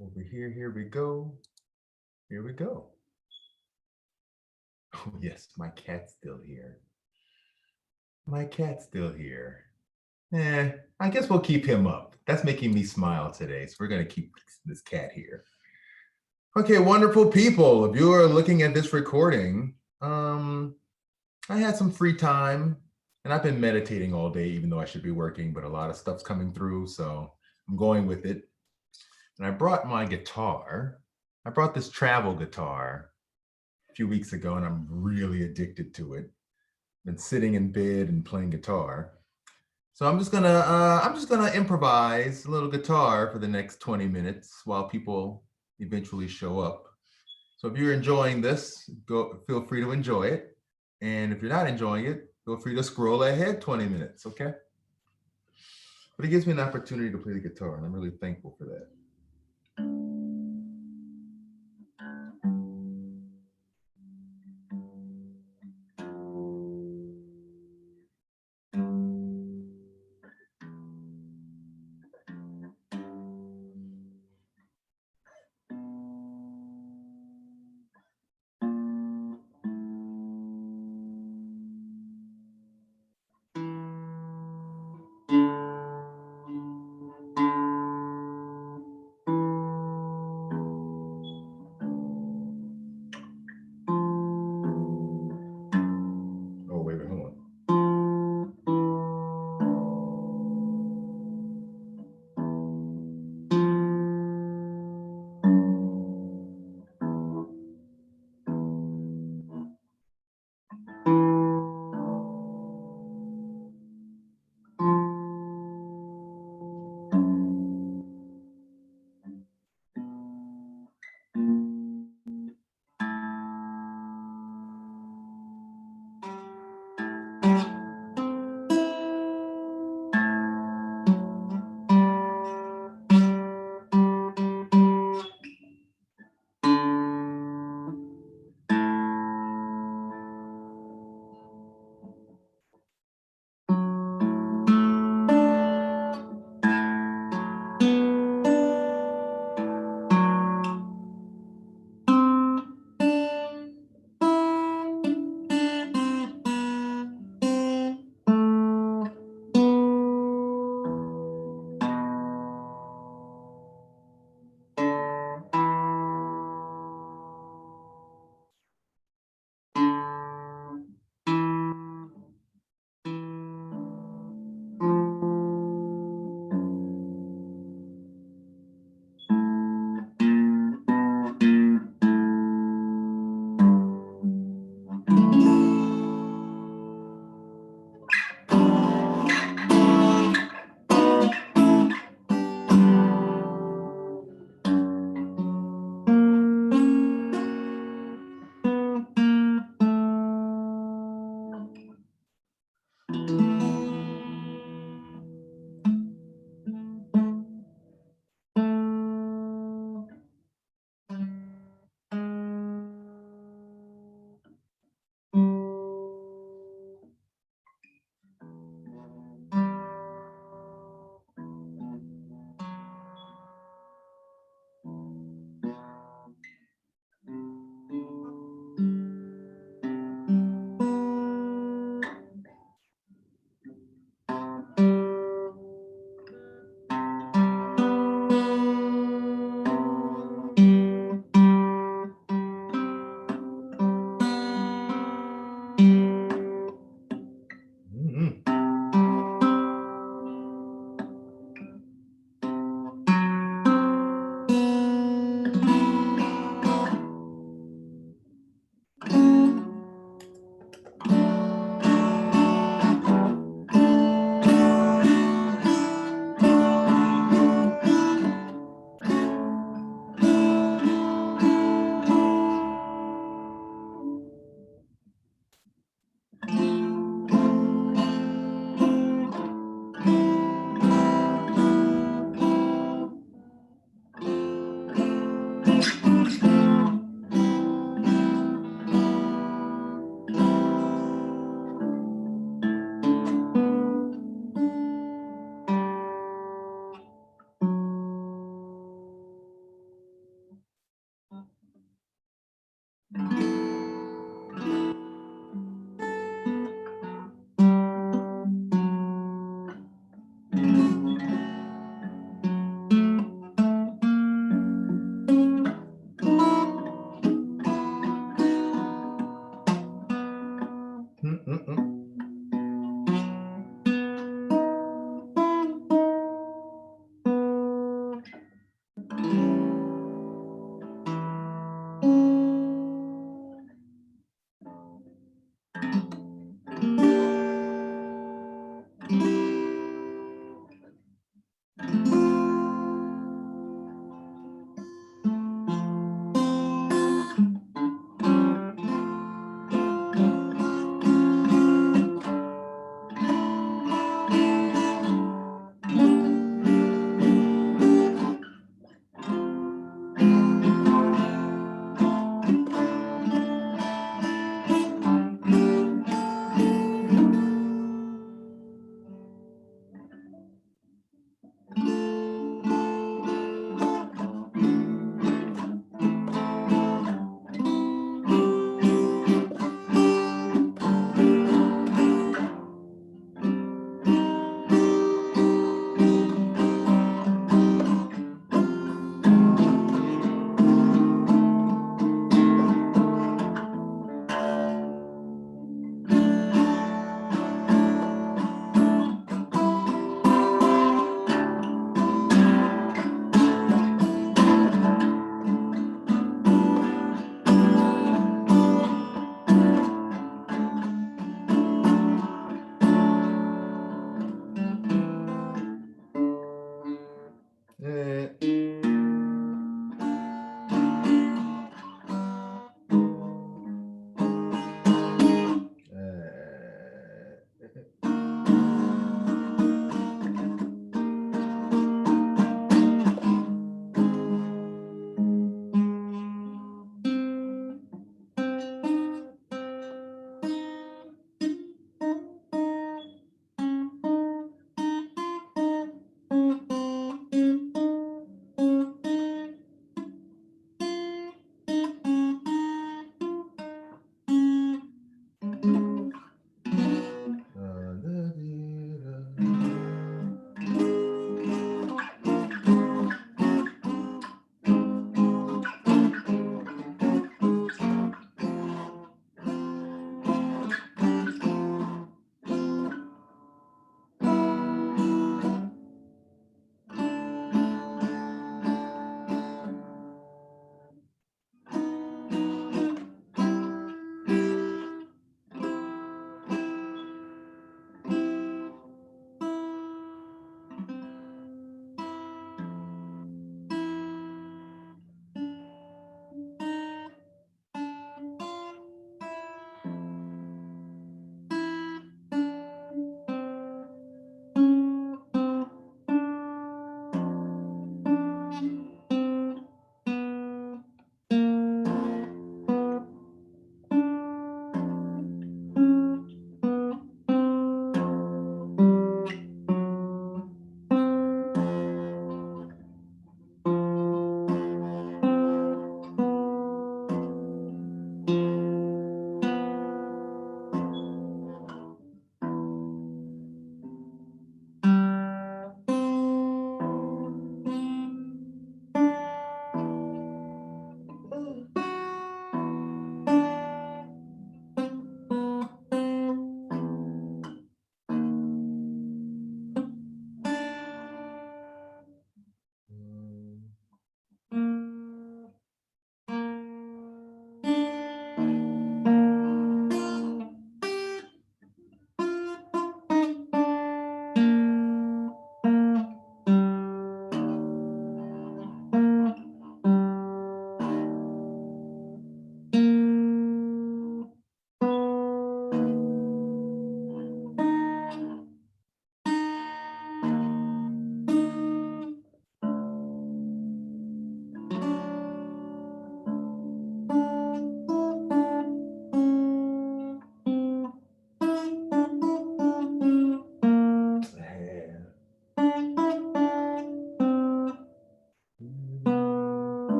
Over here, here we go. Here we go. Oh, yes, my cat's still here. My cat's still here. I guess we'll keep him up. That's making me smile today. So we're going to keep this cat here. Okay, wonderful people. If you are looking at this recording, I had some free time and I've been meditating all day, even though I should be working, but a lot of stuff's coming through. So I'm going with it. And I brought my guitar. I brought this travel guitar a few weeks ago and I'm really addicted to it. Been sitting in bed and playing guitar. So I'm just gonna improvise a little guitar for the next 20 minutes while people eventually show up. So if you're enjoying this, go feel free to enjoy it. And if you're not enjoying it, feel free to scroll ahead 20 minutes, okay? But it gives me an opportunity to play the guitar, and I'm really thankful for that.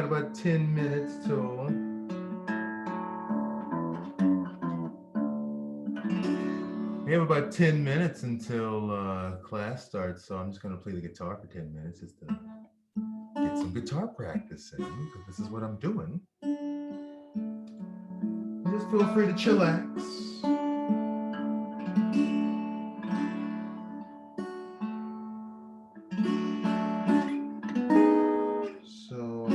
got about 10 minutes till we have about 10 minutes until class starts, so I'm just going to play the guitar for 10 minutes just to get some guitar practice in, because this is what I'm doing. Just feel free to chillax. So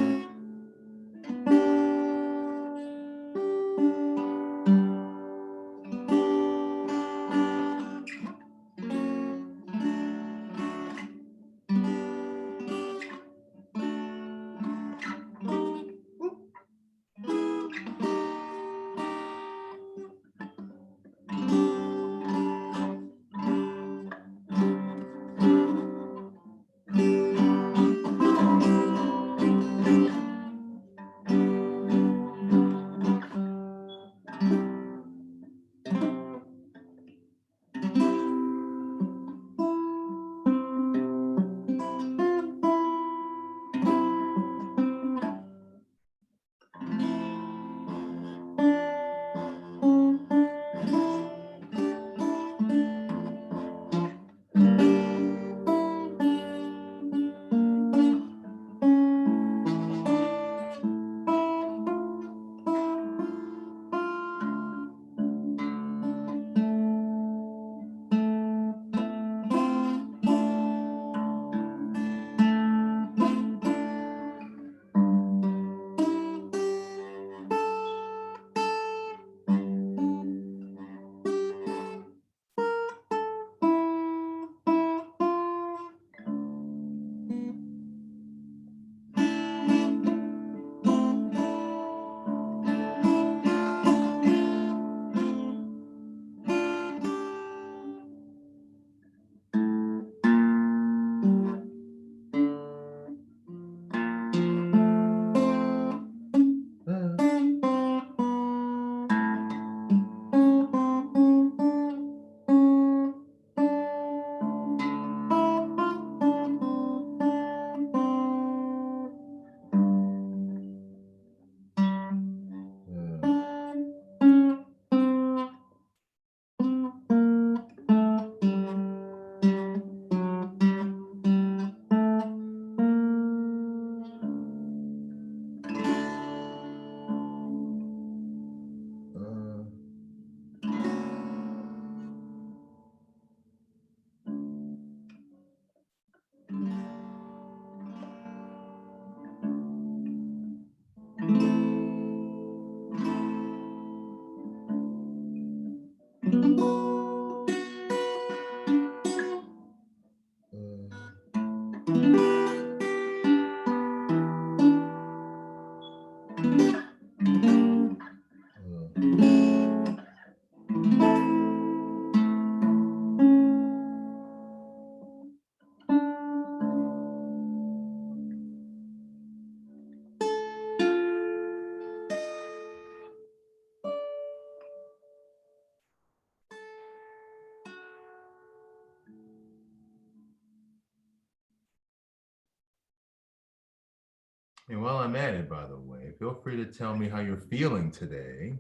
and while I'm at it, by the way, feel free to tell me how you're feeling today,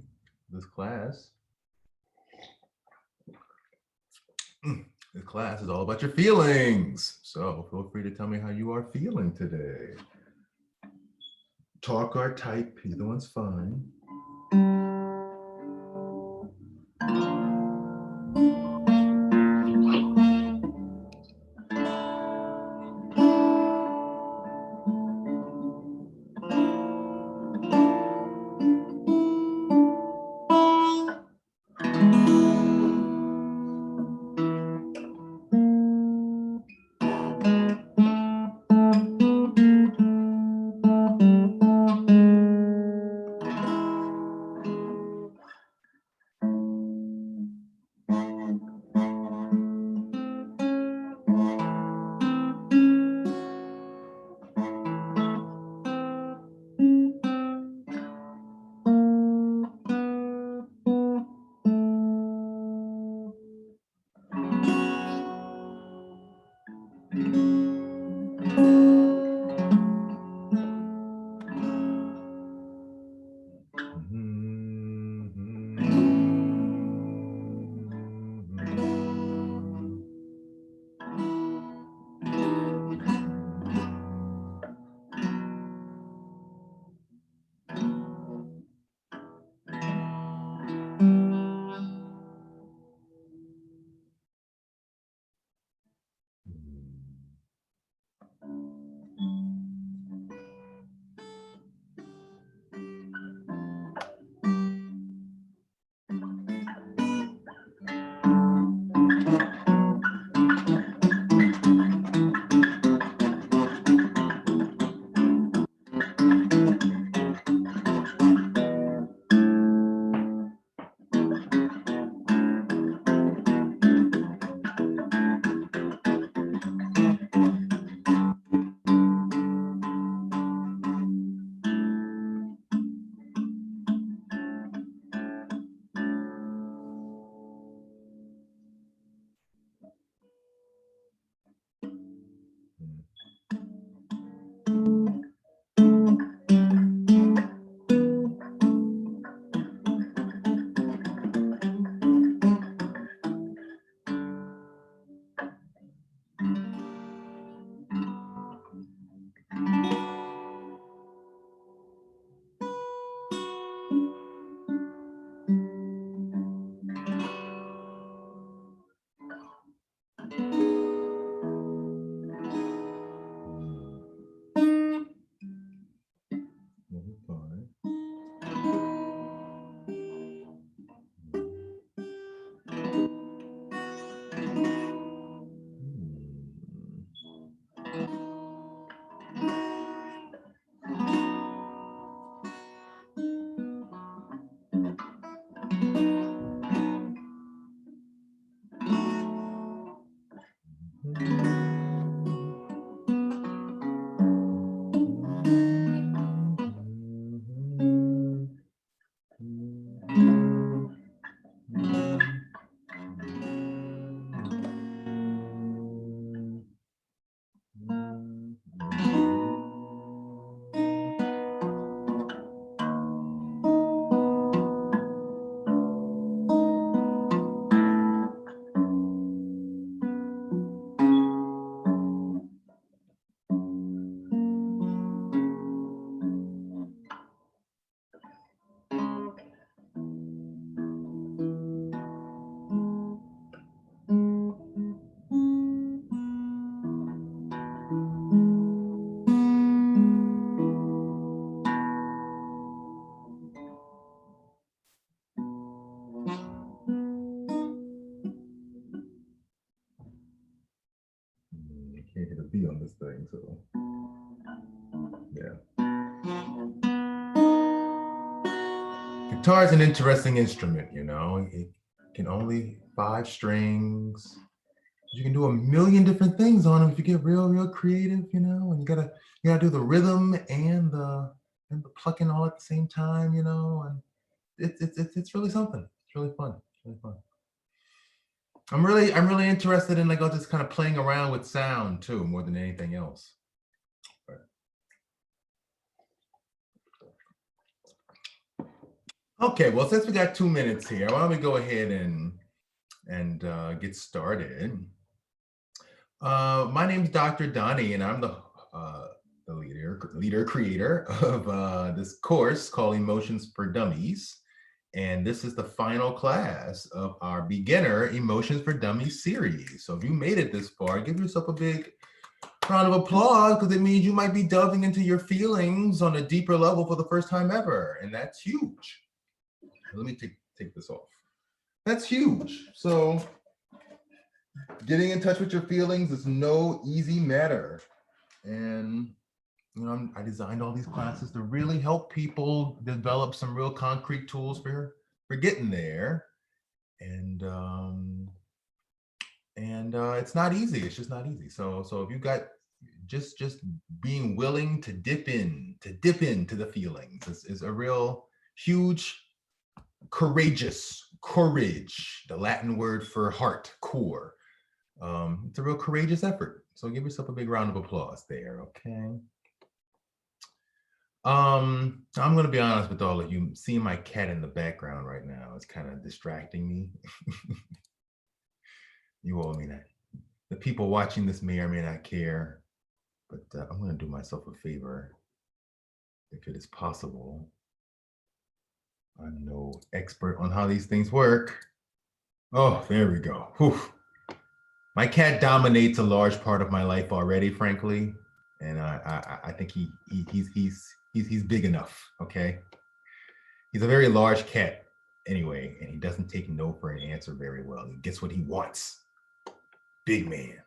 this class. This class is all about your feelings. So feel free to tell me how you are feeling today. Talk or type, either one's fine. this thing, so yeah. Guitar is an interesting instrument, you know. It can only 5 strings. You can do a million different things on them if you get real creative, you know. And you gotta do the rhythm and the plucking all at the same time, you know. And it's really something. It's really fun. It's really fun. I'm really interested in like all just kind of playing around with sound too, more than anything else. Okay, well, since we got 2 minutes here, why don't we go ahead and get started. My name's Dr. Donny, and I'm the leader creator of this course called Emotions for Dummies. And this is the final class of our beginner Emotions for Dummies series. So if you made it this far, give yourself a big round of applause, because it means you might be delving into your feelings on a deeper level for the first time ever. And that's huge. Let me take this off. That's huge. So getting in touch with your feelings is no easy matter. And you know, I designed all these classes to really help people develop some real concrete tools for getting there. And it's not easy. It's just not easy. So if you got just being willing to dip into the feelings is a real huge courage, the Latin word for heart, core. It's a real courageous effort. So give yourself a big round of applause there, okay? I'm gonna be honest with all of you. Seeing my cat in the background right now is kind of distracting me. You all may not. The people watching this may or may not care, but I'm gonna do myself a favor, if it is possible. I'm no expert on how these things work. Oh, there we go. Whew. My cat dominates a large part of my life already, frankly, and I think he's big enough. Okay, he's a very large cat anyway, and he doesn't take no for an answer very well. He gets what he wants. Big man.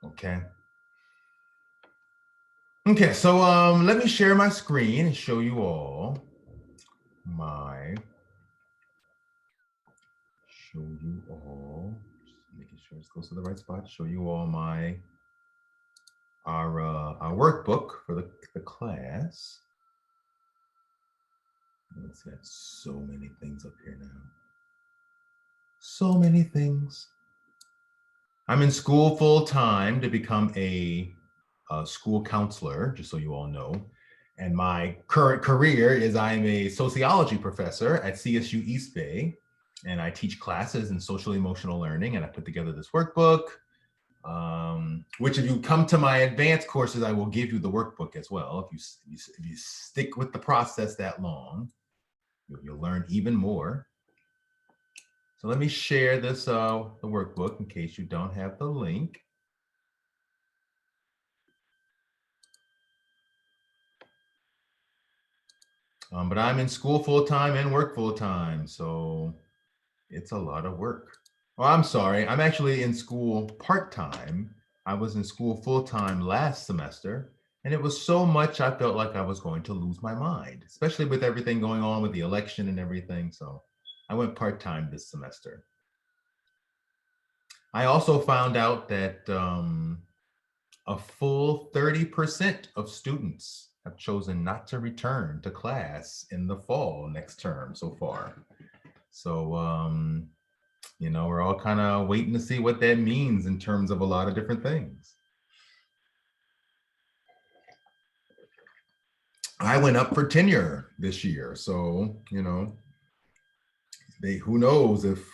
Okay. Okay, so let me share my screen and show you all my just making sure it goes to the right spot. Show you all our workbook for the class. Let's see, I have so many things up here now. So many things. I'm in school full time to become a school counselor, just so you all know. And my current career is I'm a sociology professor at CSU East Bay, and I teach classes in social emotional learning, and I put together this workbook, which if you come to my advanced courses, I will give you the workbook as well. If you stick with the process that long, you'll learn even more. So let me share this the workbook in case you don't have the link. But I'm in school full time and work full time, so it's a lot of work. Well, I'm sorry, I'm actually in school part time. I was in school full time last semester, and it was so much I felt like I was going to lose my mind, especially with everything going on with the election and everything. So I went part time this semester. I also found out that a full 30% of students have chosen not to return to class in the fall next term so far. So, you know, we're all kind of waiting to see what that means in terms of a lot of different things. I went up for tenure this year, so, you know, who knows if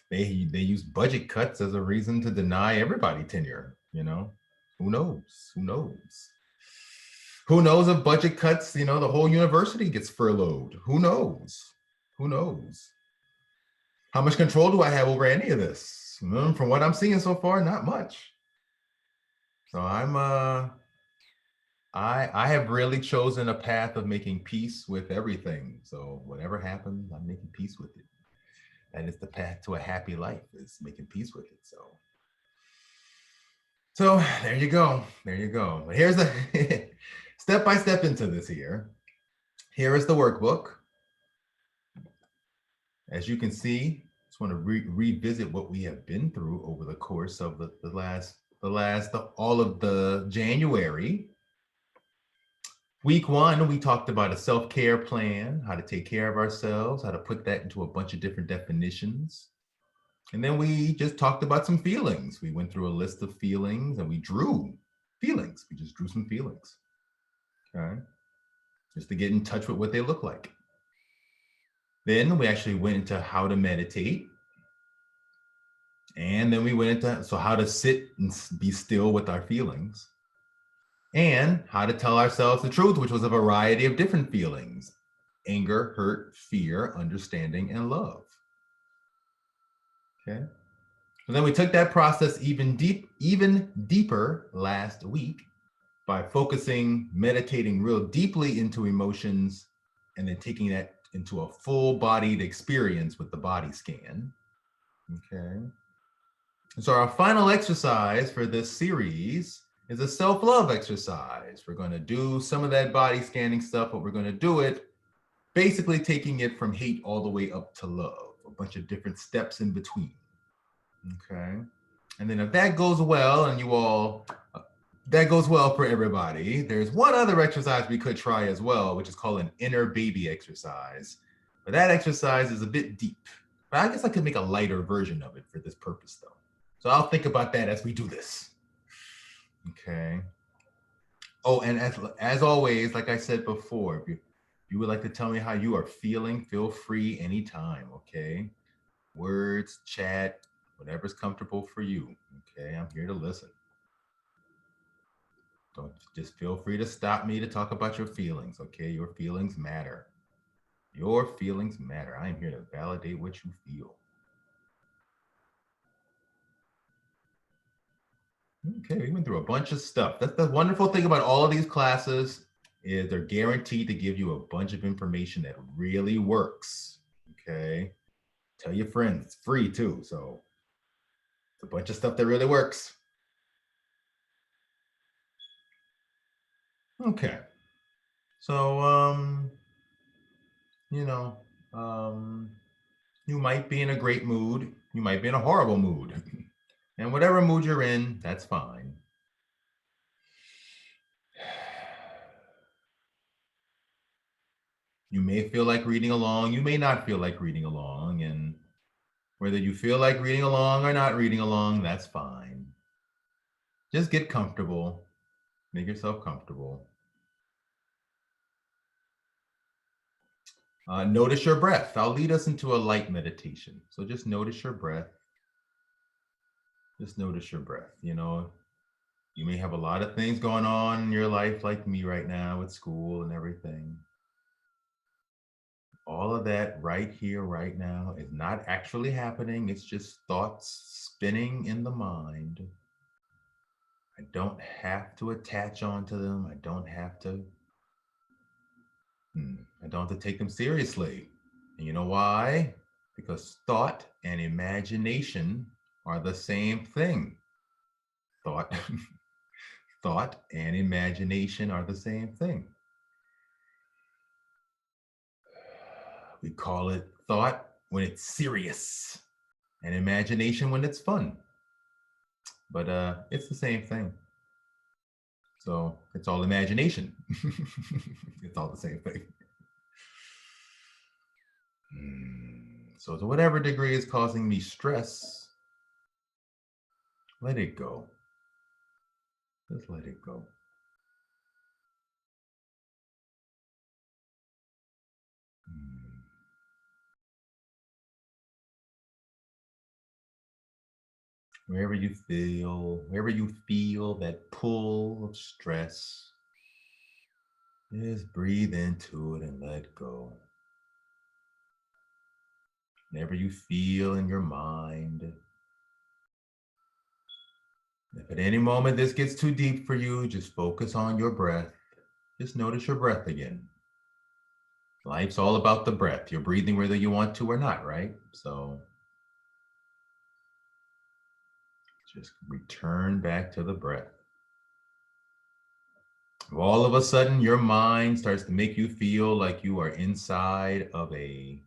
they use budget cuts as a reason to deny everybody tenure, you know? Who knows? Who knows? Who knows if budget cuts, you know, the whole university gets furloughed? Who knows? Who knows? How much control do I have over any of this? From what I'm seeing so far, not much. So I have really chosen a path of making peace with everything. So whatever happens, I'm making peace with it. That is the path to a happy life, is making peace with it. So So there you go. There you go. But here's the step by step into this here. Here is the workbook. As you can see, just want to revisit what we have been through over the course of all of the January. Week 1, we talked about a self-care plan, how to take care of ourselves, how to put that into a bunch of different definitions. And then we just talked about some feelings. We went through a list of feelings and we drew feelings. We just drew some feelings. Okay. Just to get in touch with what they look like. Then we actually went into how to meditate. And then we went into how to sit and be still with our feelings. And how to tell ourselves the truth, which was a variety of different feelings: anger, hurt, fear, understanding, and love. Okay. And then we took that process even deeper last week by focusing, meditating real deeply into emotions, and then taking that into a full-bodied experience with the body scan. Okay. So our final exercise for this series is a self-love exercise. We're going to do some of that body scanning stuff, but we're going to do it basically taking it from hate all the way up to love, a bunch of different steps in between. Okay. And then if that goes well and that goes well for everybody, there's one other exercise we could try as well, which is called an inner baby exercise. But that exercise is a bit deep. But I guess I could make a lighter version of it for this purpose though. So I'll think about that as we do this. Okay. Oh, and as always, like I said before, if you would like to tell me how you are feeling, feel free anytime, okay? Words, chat, whatever's comfortable for you, okay? I'm here to listen. Don't just feel free to stop me to talk about your feelings, okay? Your feelings matter. Your feelings matter. I am here to validate what you feel. Okay, we went through a bunch of stuff. That's the wonderful thing about all of these classes is they're guaranteed to give you a bunch of information that really works. Okay, tell your friends, it's free too. So it's a bunch of stuff that really works. Okay, so you know, you might be in a great mood, you might be in a horrible mood, and whatever mood you're in, that's fine. You may feel like reading along, you may not feel like reading along, and whether you feel like reading along or not reading along, that's fine. Just get comfortable. Make yourself comfortable. Notice your breath. I'll lead us into a light meditation. So just notice your breath. Just notice your breath. You know, you may have a lot of things going on in your life like me right now with school and everything. All of that right here, right now is not actually happening. It's just thoughts spinning in the mind. I don't have to attach onto them. I don't have to take them seriously. And you know why? Because thought and imagination are the same thing. Thought, thought and imagination are the same thing. We call it thought when it's serious and imagination when it's fun. But it's the same thing. So it's all imagination. It's all the same thing. So to whatever degree is causing me stress, let it go. Just let it go. Wherever you feel that pull of stress, just breathe into it and let go. Whenever you feel in your mind, if at any moment this gets too deep for you, just focus on your breath. Just notice your breath again. Life's all about the breath. You're breathing whether you want to or not, right? So Just return back to the breath. All of a sudden, your mind starts to make you feel like you are inside of a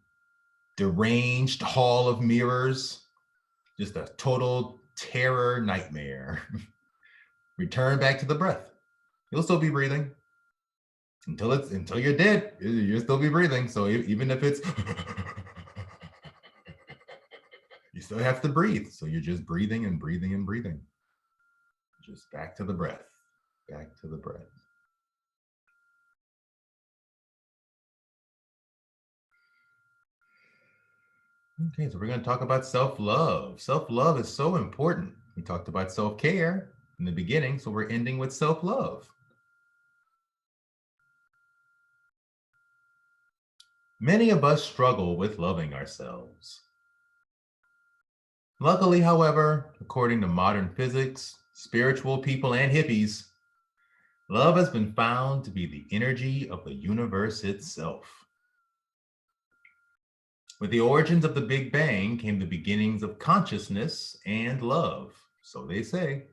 deranged hall of mirrors, just a total terror nightmare. Return back to the breath. You'll still be breathing until you're dead. You'll still be breathing. So even if it's you still have to breathe. So you're just breathing and breathing and breathing. Just back to the breath. Back to the breath. Okay, so we're going to talk about self-love. Self-love is so important. We talked about self-care in the beginning, so we're ending with self-love. Many of us struggle with loving ourselves. Luckily, however, according to modern physics, spiritual people, and hippies, love has been found to be the energy of the universe itself. With the origins of the Big Bang came the beginnings of consciousness and love, so they say.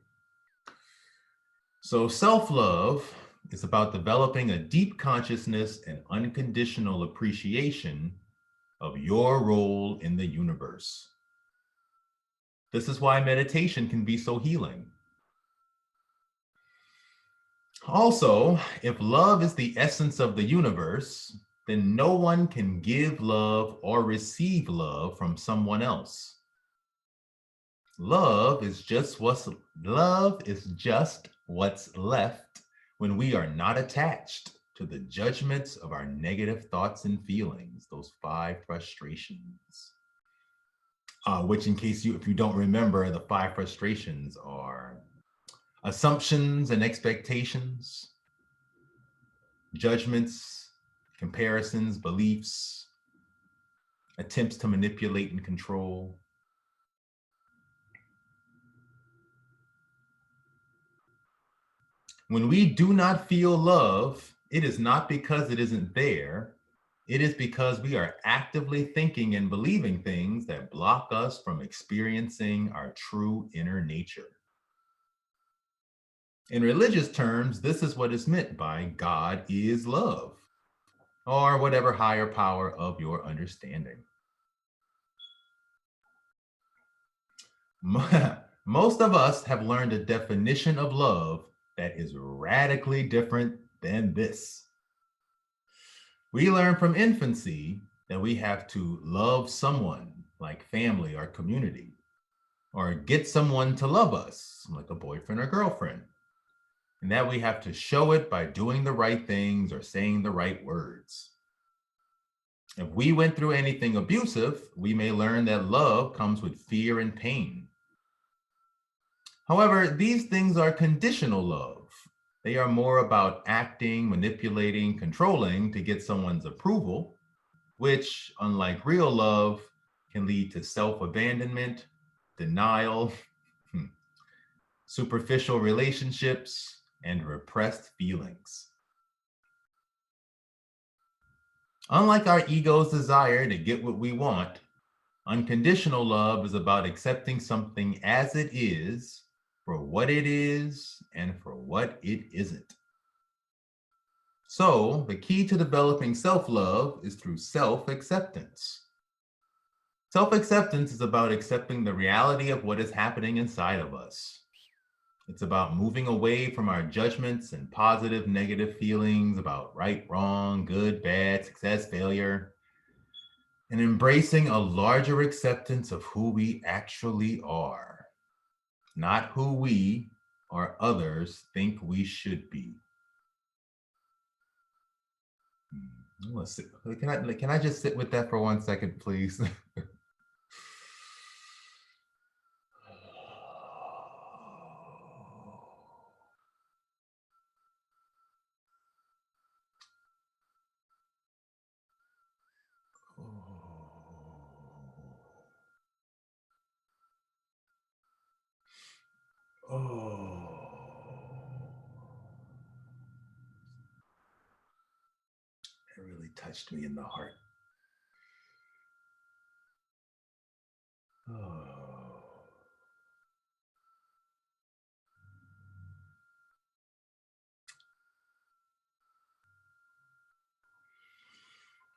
So self-love is about developing a deep consciousness and unconditional appreciation of your role in the universe. This is why meditation can be so healing. Also, if love is the essence of the universe, then no one can give love or receive love from someone else. Love is just what's left when we are not attached to the judgments of our negative thoughts and feelings, those 5 frustrations. Which, in case if you don't remember, the 5 frustrations are assumptions and expectations, judgments, comparisons, beliefs, attempts to manipulate and control. When we do not feel love, it is not because it isn't there. It is because we are actively thinking and believing things that block us from experiencing our true inner nature. In religious terms, this is what is meant by God is love, or whatever higher power of your understanding. Most of us have learned a definition of love that is radically different than this. We learn from infancy that we have to love someone like family or community, or get someone to love us like a boyfriend or girlfriend, and that we have to show it by doing the right things or saying the right words. If we went through anything abusive, we may learn that love comes with fear and pain. However, these things are conditional love. They are more about acting, manipulating, controlling to get someone's approval, which, unlike real love, can lead to self-abandonment, denial, superficial relationships, and repressed feelings. Unlike our ego's desire to get what we want, unconditional love is about accepting something as it is, for what it is, and for what it isn't. So, the key to developing self-love is through self-acceptance. Self-acceptance is about accepting the reality of what is happening inside of us. It's about moving away from our judgments and positive, negative feelings about right, wrong, good, bad, success, failure, and embracing a larger acceptance of who we actually are, not who we or others think we should be. Can I just sit with that for 1 second, please? It really touched me in the heart.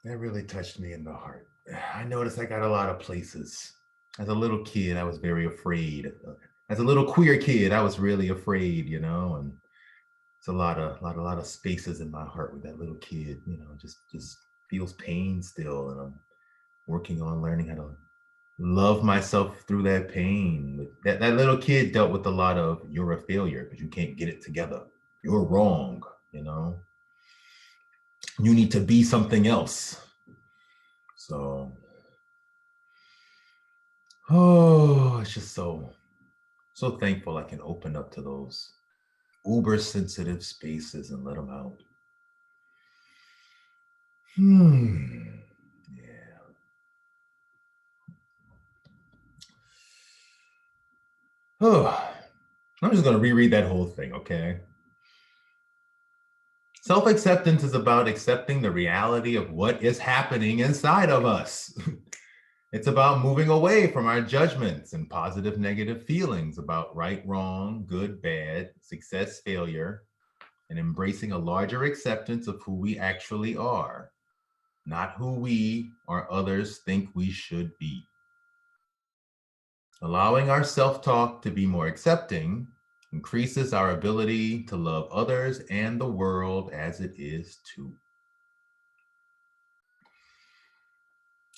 That really touched me in the heart. I noticed I got a lot of places. As a little kid, I was very afraid. As a little queer kid, I was really afraid, and it's a lot of spaces in my heart with that little kid, just feels pain still, and I'm working on learning how to love myself through that pain. That little kid dealt with a lot of you're a failure because you can't get it together. You're wrong, you know. You need to be something else. So, it's just so thankful I can open up to those uber sensitive spaces and let them out. Yeah. Oh, I'm just going to reread that whole thing, okay? Self acceptance is about accepting the reality of what is happening inside of us. It's about moving away from our judgments and positive, negative feelings about right, wrong, good, bad, success, failure, and embracing a larger acceptance of who we actually are, not who we or others think we should be. Allowing our self talk to be more accepting increases our ability to love others and the world as it is too.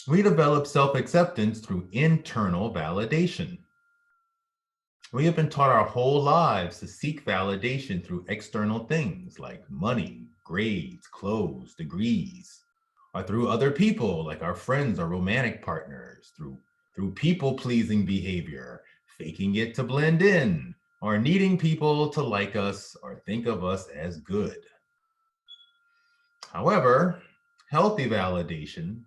We develop self acceptance through internal validation. We have been taught our whole lives to seek validation through external things like money, grades, clothes, degrees, or through other people like our friends or romantic partners, through people pleasing behavior, faking it to blend in, or needing people to like us or think of us as good. However, healthy validation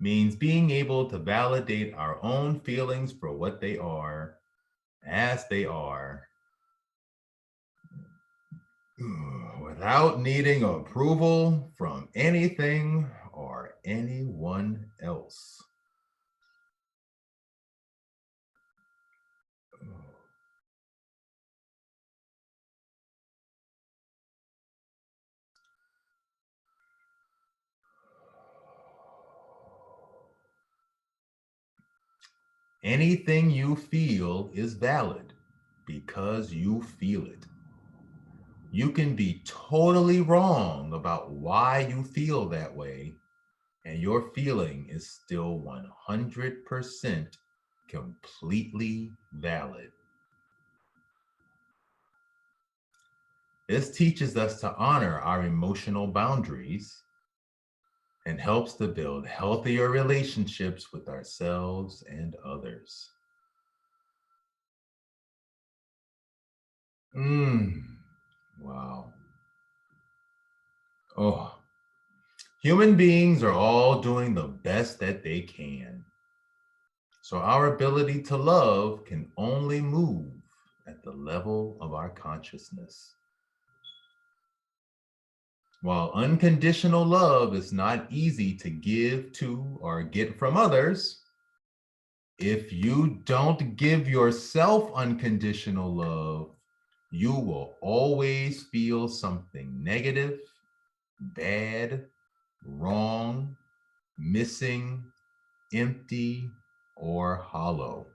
means being able to validate our own feelings for what they are, as they are, without needing approval from anything or anyone else. Anything you feel is valid because you feel it. You can be totally wrong about why you feel that way, and your feeling is still 100% completely valid. This teaches us to honor our emotional boundaries and helps to build healthier relationships with ourselves and others. Wow. Oh, human beings are all doing the best that they can. So our ability to love can only move at the level of our consciousness. While unconditional love is not easy to give to or get from others, if you don't give yourself unconditional love, you will always feel something negative, bad, wrong, missing, empty, or hollow.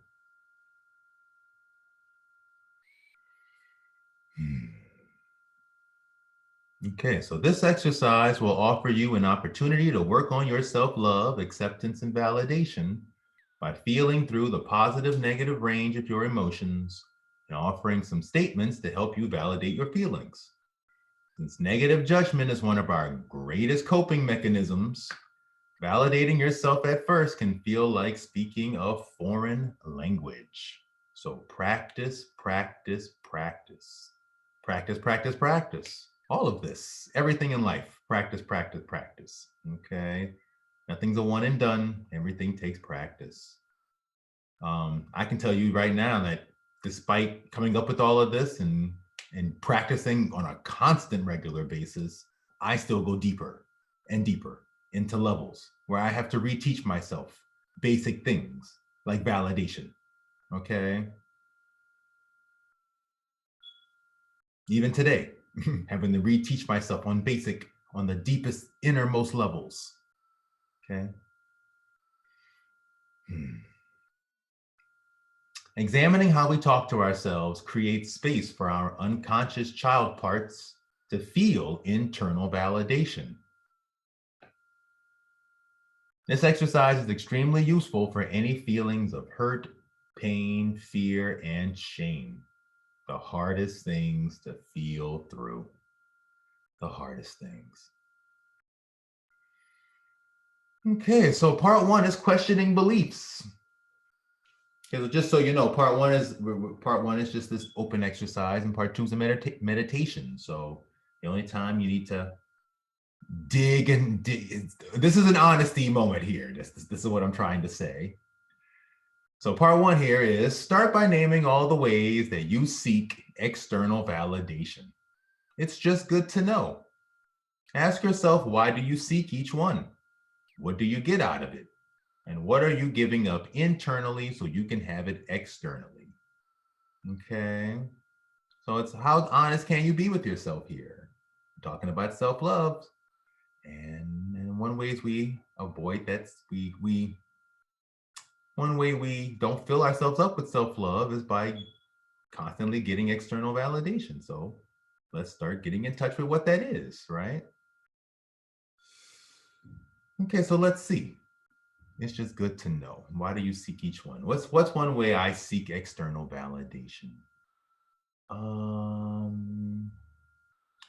Okay, so this exercise will offer you an opportunity to work on your self-love, acceptance, and validation by feeling through the positive, negative range of your emotions and offering some statements to help you validate your feelings. Since negative judgment is one of our greatest coping mechanisms, validating yourself at first can feel like speaking a foreign language. So practice, practice, practice. Practice, practice, practice. All of this, everything in life, practice, practice, practice. Okay? Nothing's a one and done. Everything takes practice. I can tell you right now that despite coming up with all of this and practicing on a constant regular basis, I still go deeper and deeper into levels where I have to reteach myself basic things like validation. Okay. Even today, having to reteach myself on the deepest, innermost levels. Okay. Examining how we talk to ourselves creates space for our unconscious child parts to feel internal validation. This exercise is extremely useful for any feelings of hurt, pain, fear, and shame. The hardest things to feel through. The hardest things. Okay, so part one is questioning beliefs. Okay, so just so you know, part one is just this open exercise, and part two is a meditation. So the only time you need to dig and dig, this is an honesty moment here. This is what I'm trying to say. So part one here is start by naming all the ways that you seek external validation. It's just good to know. Ask yourself, why do you seek each one? What do you get out of it? And what are you giving up internally so you can have it externally? Okay. So it's how honest can you be with yourself here? We're talking about self-love. And one ways we avoid that, one way we don't fill ourselves up with self-love is by constantly getting external validation. So let's start getting in touch with what that is, right? Okay, so let's see. It's just good to know. Why do you seek each one? What's one way I seek external validation?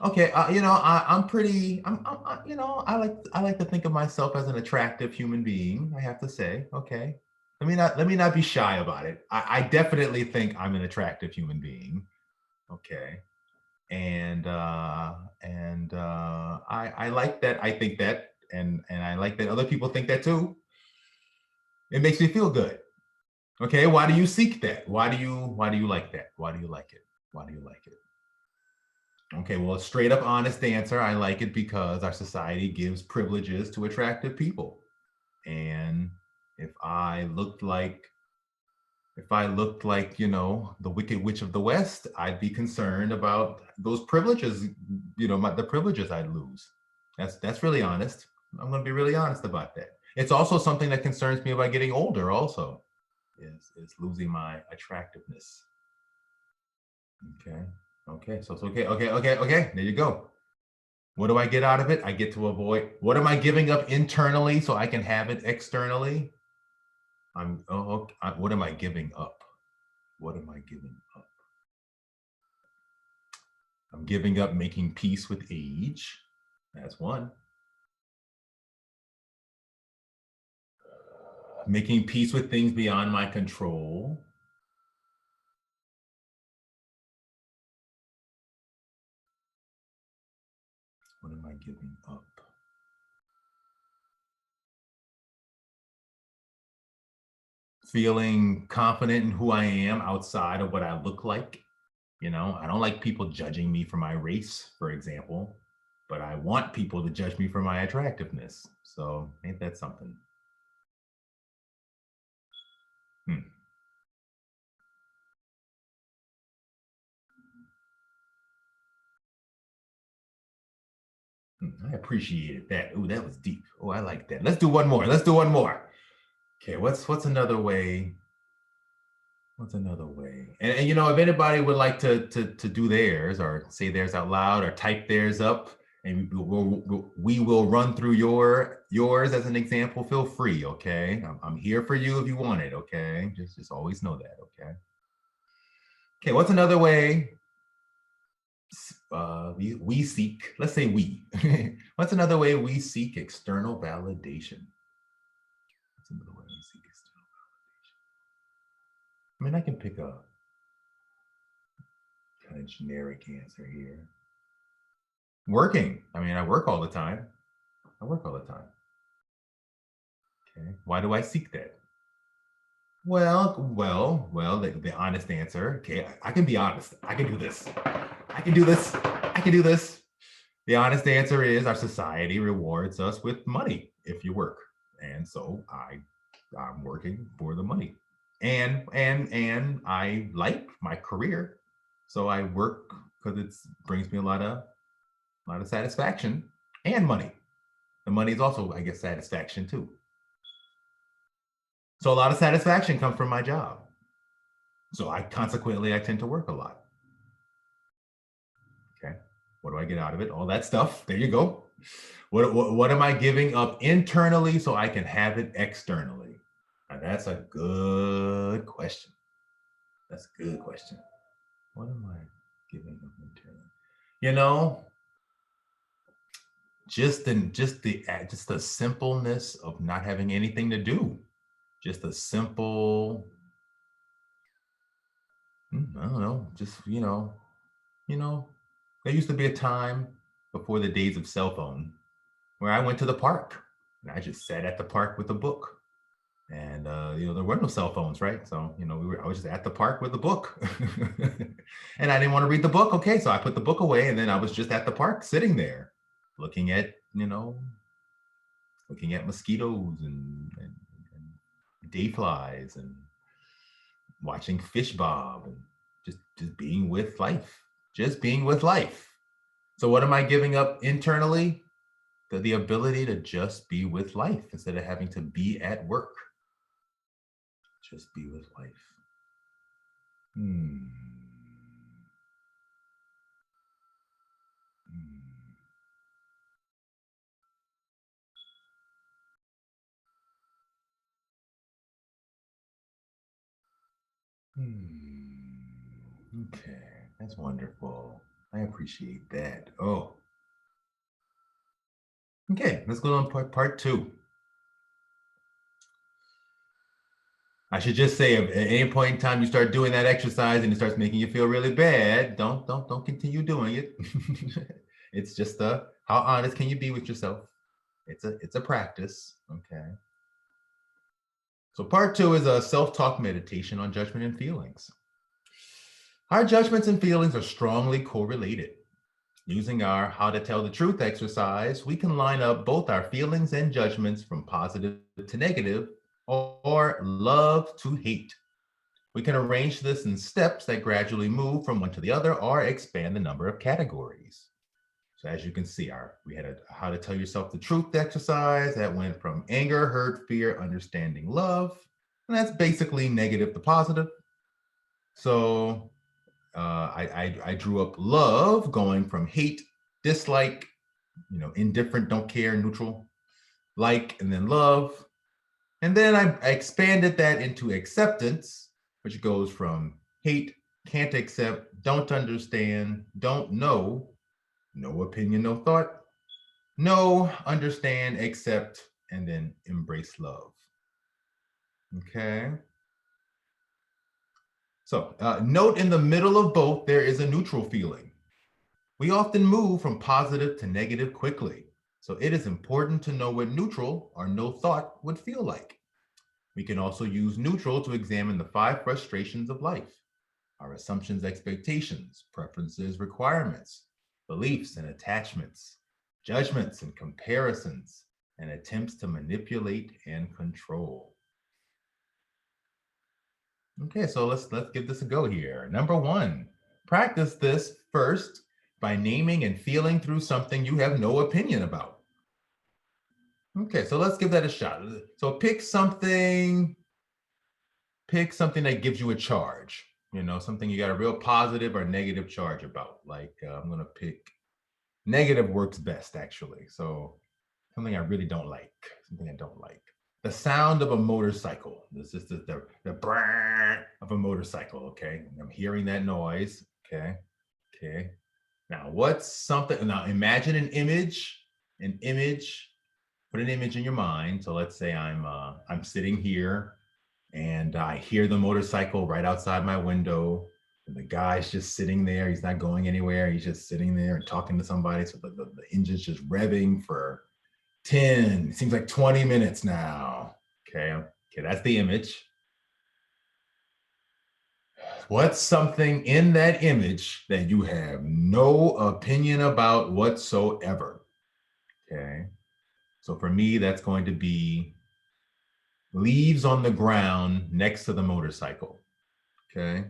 Okay, I'm pretty. I like to think of myself as an attractive human being. I have to say, okay. Let me not be shy about it. I definitely think I'm an attractive human being. Okay, and I like that. I think that, and I like that other people think that too. It makes me feel good. Okay, why do you seek that? Why do you like that? Why do you like it? Why do you like it? Okay, well, a straight up honest answer. I like it because our society gives privileges to attractive people. And if I looked like the Wicked Witch of the West, I'd be concerned about those privileges, the privileges I'd lose. That's really honest. I'm going to be really honest about that. It's also something that concerns me about getting older also, is losing my attractiveness. Okay. Okay. So it's okay. There you go. What do I get out of it? I get to avoid. What am I giving up internally so I can have it externally? What am I giving up? What am I giving up? I'm giving up making peace with age. That's one. Making peace with things beyond my control. What am I giving up? Feeling confident in who I am outside of what I look like. I don't like people judging me for my race, for example, but I want people to judge me for my attractiveness. So ain't that something? I appreciated that. Ooh, that was deep. Oh, I like that. Let's do one more. Okay, what's another way? What's another way? And if anybody would like to do theirs or say theirs out loud or type theirs up, and we will run through yours as an example. Feel free, okay? I'm here for you if you want it, okay? Just always know that, okay? Okay, what's another way? We seek. Let's say we. What's another way we seek external validation? What's another way we seek external validation? I can pick a kind of generic answer here. Working. I work all the time. Okay. Why do I seek that? Well, the honest answer. Okay, I can be honest. I can do this. The honest answer is our society rewards us with money if you work. And so I'm working for the money. And I like my career. So I work because it brings me a lot of satisfaction and money. The money is also, I guess, satisfaction too. So a lot of satisfaction comes from my job. So I tend to work a lot. Okay. What do I get out of it? All that stuff. There you go. What am I giving up internally so I can have it externally? Now, that's a good question. That's a good question. What am I giving up internally? You know, just the simpleness of not having anything to do. Just a simple, I don't know, just there used to be a time before the days of cell phone where I went to the park and I just sat at the park with a book. And there were no cell phones, right? So I was just at the park with a book, and I didn't want to read the book. Okay, so I put the book away, and then I was just at the park, sitting there, looking at mosquitoes and day flies, and watching fish bob, and just being with life, just being with life. So what am I giving up internally? The ability to just be with life instead of having to be at work. Just be with life. Hmm. Okay, that's wonderful. I appreciate that. Oh, okay. Let's go on part two. I should just say, if at any point in time you start doing that exercise and it starts making you feel really bad, don't continue doing it. It's just how honest can you be with yourself? It's a practice. Okay. So part two is a self-talk meditation on judgment and feelings. Our judgments and feelings are strongly correlated. Using our How to Tell the Truth exercise, we can line up both our feelings and judgments from positive to negative or love to hate. We can arrange this in steps that gradually move from one to the other or expand the number of categories. So as you can see, we had a How to Tell Yourself the Truth exercise that went from anger, hurt, fear, understanding, love. And that's basically negative to positive. So I drew up love going from hate, dislike, indifferent, don't care, neutral, like, and then love. And then I expanded that into acceptance, which goes from hate, can't accept, don't understand, don't know, no opinion, no thought, no, understand, accept, and then embrace love. Okay. So note in the middle of both, there is a neutral feeling. We often move from positive to negative quickly. So it is important to know what neutral or no thought would feel like. We can also use neutral to examine the 5 frustrations of life: our assumptions, expectations, preferences, requirements, beliefs and attachments, judgments and comparisons, and attempts to manipulate and control. Okay, so let's give this a go here. Number 1, practice this first by naming and feeling through something you have no opinion about. Okay, so let's give that a shot. So pick something that gives you a charge, something you got a real positive or negative charge about. Like I'm going to pick negative works best, actually. So something I really don't like, something I don't like. The sound of a motorcycle. This is the brrr of a motorcycle, okay? I'm hearing that noise, okay? Okay. Now, now imagine an image, put an image in your mind. So let's say I'm sitting here and I hear the motorcycle right outside my window. And the guy's just sitting there. He's not going anywhere. He's just sitting there and talking to somebody. So the engine's just revving for 10, it seems like 20 minutes now. Okay, that's the image. What's something in that image that you have no opinion about whatsoever? Okay, so for me, that's going to be leaves on the ground next to the motorcycle. Okay,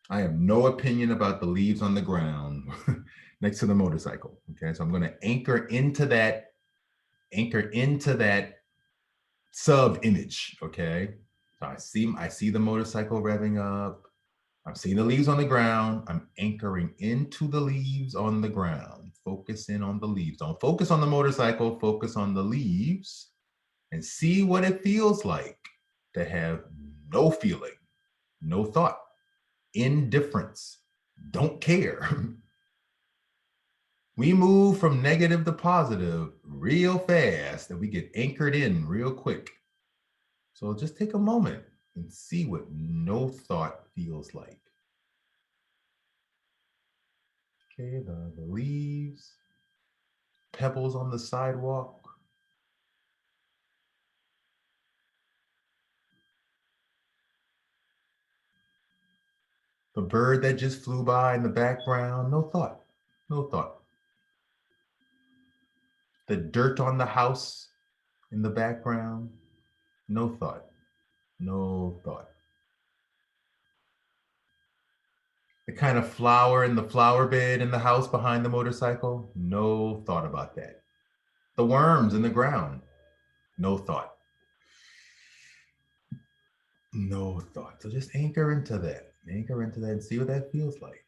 I have no opinion about the leaves on the ground next to the motorcycle. Okay, so I'm going to anchor into that anchor into that sub image, okay? So I see the motorcycle revving up. I'm seeing the leaves on the ground. I'm anchoring into the leaves on the ground. Focus in on the leaves. Don't focus on the motorcycle, focus on the leaves and see what it feels like to have no feeling, no thought, indifference, don't care. We move from negative to positive real fast and we get anchored in real quick. So just take a moment and see what no thought feels like. Okay, the leaves, pebbles on the sidewalk. The bird that just flew by in the background, no thought, no thought. The dirt on the house in the background, no thought, no thought. The kind of flower in the flower bed in the house behind the motorcycle, no thought about that. The worms in the ground, no thought, no thought. So just anchor into that and see what that feels like.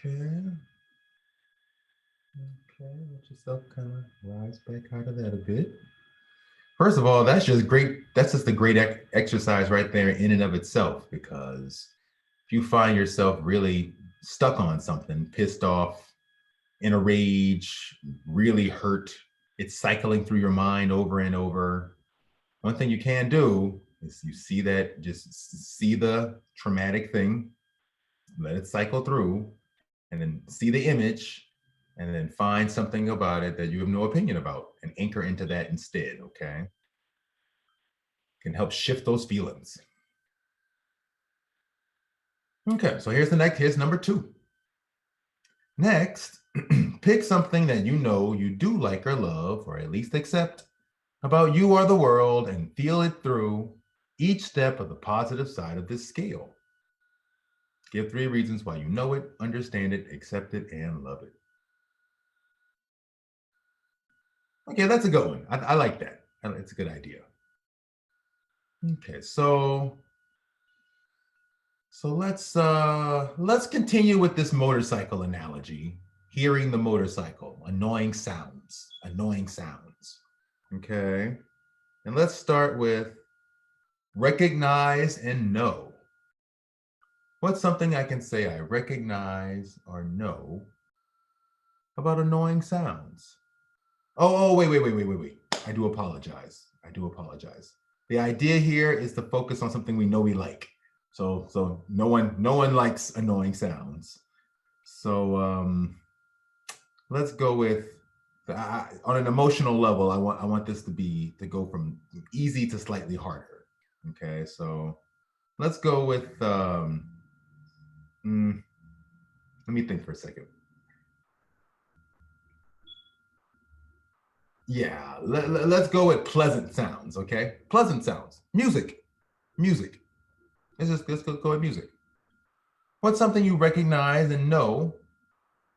Okay. Okay, let yourself kind of rise back out of that a bit. First of all, that's just great. That's just a great exercise right there in and of itself, because if you find yourself really stuck on something, pissed off, in a rage, really hurt, it's cycling through your mind over and over. One thing you can do is you see that, just see the traumatic thing, let it cycle through, and then see the image, and then find something about it that you have no opinion about and anchor into that instead, okay? Can help shift those feelings. Okay, so here's number 2. Next, pick something that you know you do like or love, or at least accept, about you or the world, and feel it through each step of the positive side of this scale. Give 3 reasons why you know it, understand it, accept it, and love it. Okay, that's a good one. I like that. It's a good idea. Okay, so let's continue with this motorcycle analogy. Hearing the motorcycle, annoying sounds, annoying sounds. Okay, and let's start with recognize and know. What's something I can say I recognize or know about annoying sounds? Wait. I do apologize. The idea here is to focus on something we know we like. So no one likes annoying sounds. So let's go with on an emotional level. I want this to go from easy to slightly harder. Okay, so let's go with let me think for a second. Yeah, let's go with pleasant sounds. Okay, pleasant sounds. Music. Let's go with music. What's something you recognize and know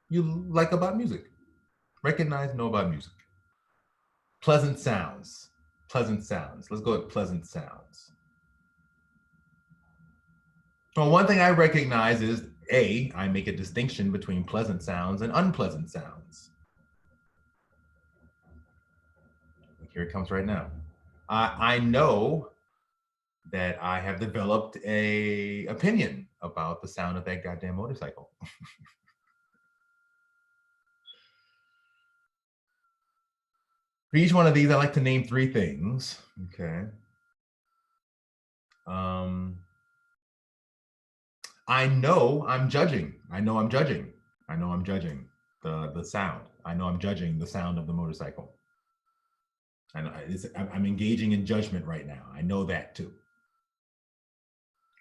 you like about music? Recognize, know about music. Pleasant sounds. Pleasant sounds. Let's go with pleasant sounds. Well, one thing I recognize is I make a distinction between pleasant sounds and unpleasant sounds. Here it comes right now. I know that I have developed a opinion about the sound of that goddamn motorcycle. For each one of these, I like to name 3 things. Okay. I know I'm judging. The sound. I know I'm judging the sound of the motorcycle. And I'm engaging in judgment right now. I know that too.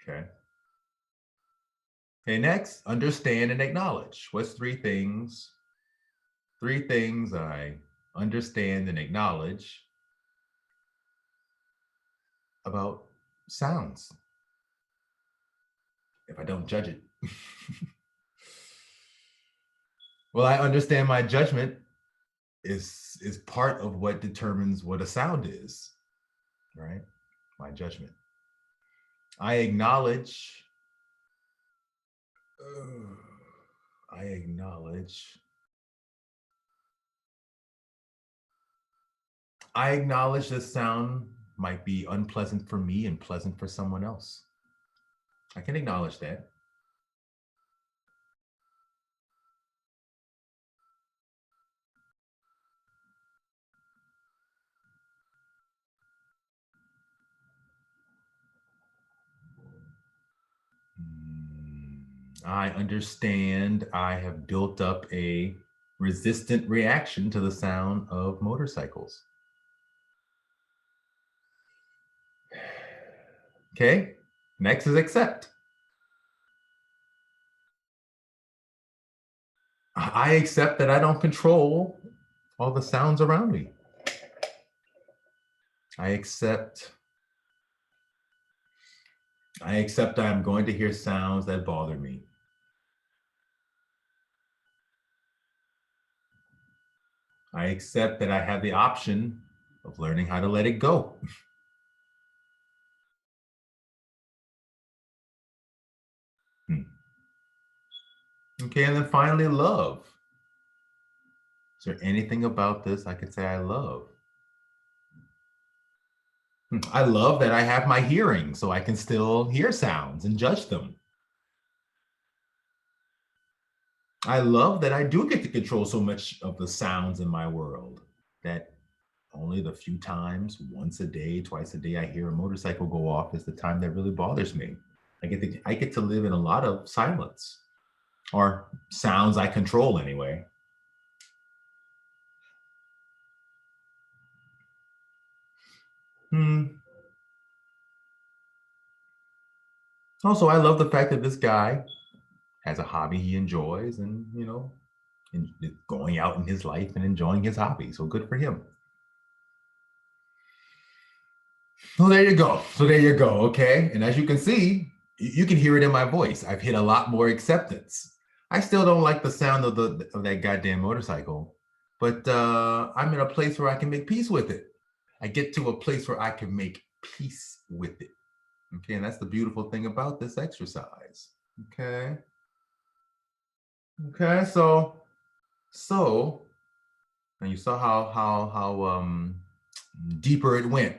Okay. Okay, next, understand and acknowledge. What's three things? Three things I understand and acknowledge about sounds, if I don't judge it. Well, I understand my judgment is part of what determines what a sound is, right? My judgment. I acknowledge, I acknowledge this sound might be unpleasant for me and pleasant for someone else. I can acknowledge that. I understand I have built up a resistant reaction to the sound of motorcycles. Okay, next is accept. I accept that I don't control all the sounds around me. I accept I'm going to hear sounds that bother me. I accept that I have the option of learning how to let it go. Okay, and then finally, love. Is there anything about this I could say I love? I love that I have my hearing so I can still hear sounds and judge them. I love that I do get to control so much of the sounds in my world that only the few times, once a day, twice a day, I hear a motorcycle go off is the time that really bothers me. I get to live in a lot of silence, or sounds I control anyway. Also, I love the fact that this guy has a hobby he enjoys and, going out in his life and enjoying his hobby. So good for him. So there you go. Okay. And as you can see, you can hear it in my voice. I've hit a lot more acceptance. I still don't like the sound of that goddamn motorcycle, but I'm in a place where I can make peace with it. I get to a place where I can make peace with it. Okay, and that's the beautiful thing about this exercise. Okay. Okay, so and you saw how deeper it went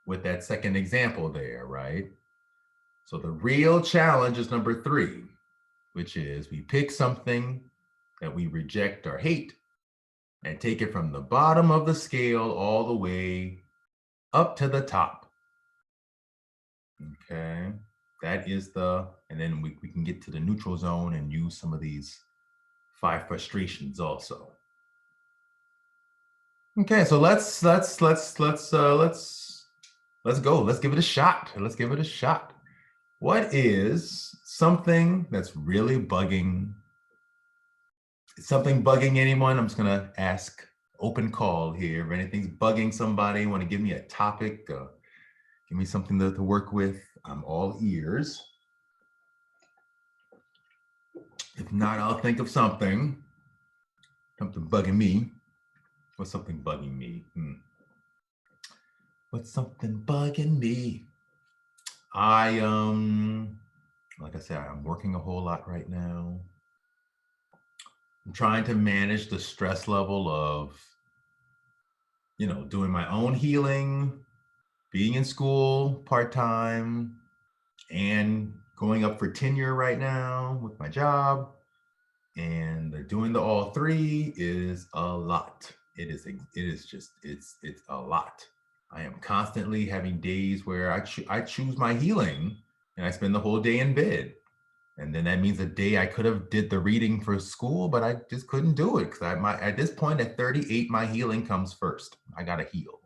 with that second example there, right? So the real challenge is number 3, which is we pick something that we reject or hate and take it from the bottom of the scale all the way up to the top. Okay, that is and then we can get to the neutral zone and use some of these 5 frustrations also. Okay, so let's go. Let's give it a shot. What is something that's really bugging? Something bugging anyone? I'm just gonna ask open call here. If anything's bugging somebody, want to give me a topic, give me something to work with, I'm all ears. If not, I'll think of something bugging me. What's something bugging me? What's something bugging me? Like I said, I'm working a whole lot right now. I'm trying to manage the stress level of, doing my own healing, being in school part-time, and going up for tenure right now with my job. And doing the all 3 is a lot. It's a lot. I am constantly having days where I choose my healing and I spend the whole day in bed. And then that means a day I could have did the reading for school, but I just couldn't do it because at this point at 38, my healing comes first. I gotta heal.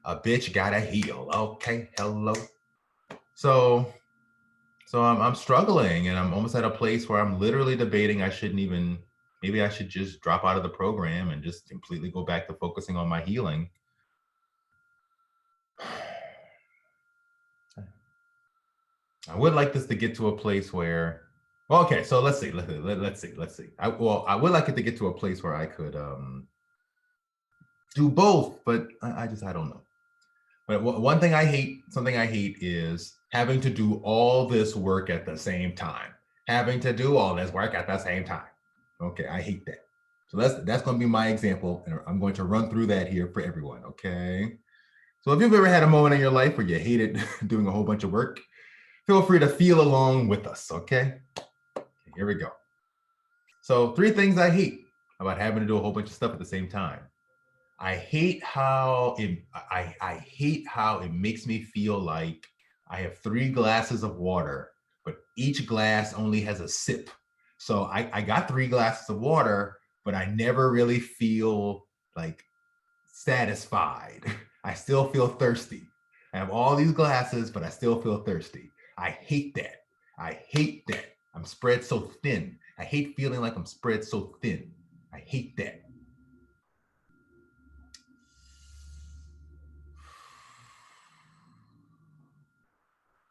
A bitch gotta heal. Okay, hello. So So I'm struggling, and I'm almost at a place where I'm literally debating maybe I should just drop out of the program and just completely go back to focusing on my healing. I would like this to get to a place where, well, okay, so let's see. Let's see. I would like it to get to a place where I could do both, but I don't know. But something I hate is having to do all this work at the same time. Having to do all this work at the same time. Okay, I hate that. So that's going to be my example, and I'm going to run through that here for everyone. Okay. So if you've ever had a moment in your life where you hated doing a whole bunch of work, feel free to feel along with us. Okay. Here we go. So 3 things I hate about having to do a whole bunch of stuff at the same time. I hate how it makes me feel like I have 3 glasses of water, but each glass only has a sip. So I got 3 glasses of water, but I never really feel like satisfied. I still feel thirsty. I have all these glasses, but I still feel thirsty. I hate that. I hate that. I'm spread so thin. I hate feeling like I'm spread so thin. I hate that.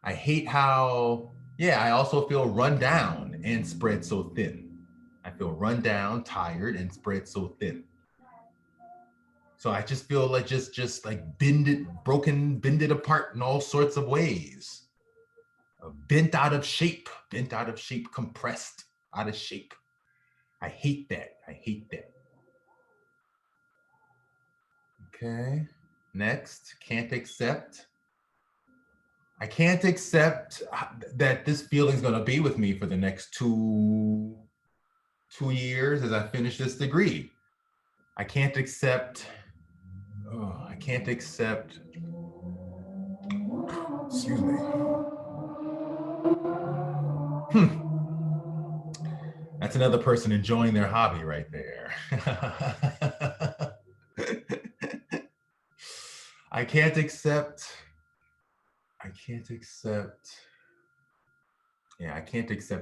I hate how, I also feel run down and spread so thin. I feel run down, tired, and spread so thin. So I just feel like just like bended apart in all sorts of ways. Bent out of shape, compressed out of shape. I hate that. I hate that. Okay. Next, I can't accept that this feeling's going to be with me for the next 2 years as I finish this degree. I can't accept, excuse me. That's another person enjoying their hobby right there. I can't accept, I can't accept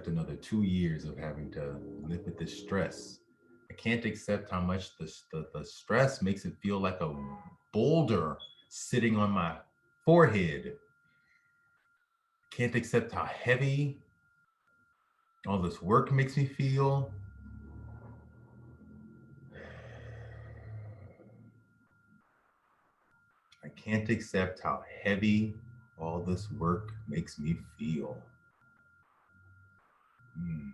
another 2 years of having to live with this stress. I can't accept how much the stress makes it feel like a boulder sitting on my forehead. I can't accept how heavy all this work makes me feel. I can't accept how heavy all this work makes me feel. Hmm.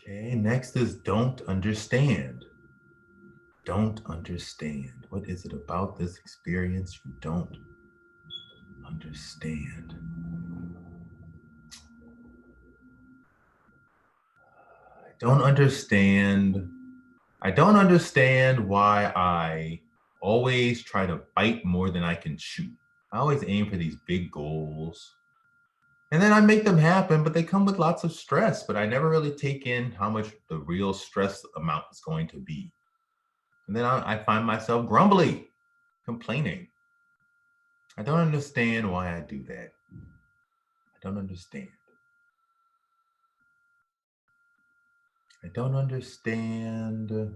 Okay, next is don't understand. Don't understand. What is it about this experience you don't understand? Don't understand. I don't understand why I always try to bite more than I can chew. I always aim for these big goals. And then I make them happen, but they come with lots of stress. But I never really take in how much the real stress amount is going to be. And then I find myself grumbly, complaining. I don't understand why I do that. I don't understand. I don't understand.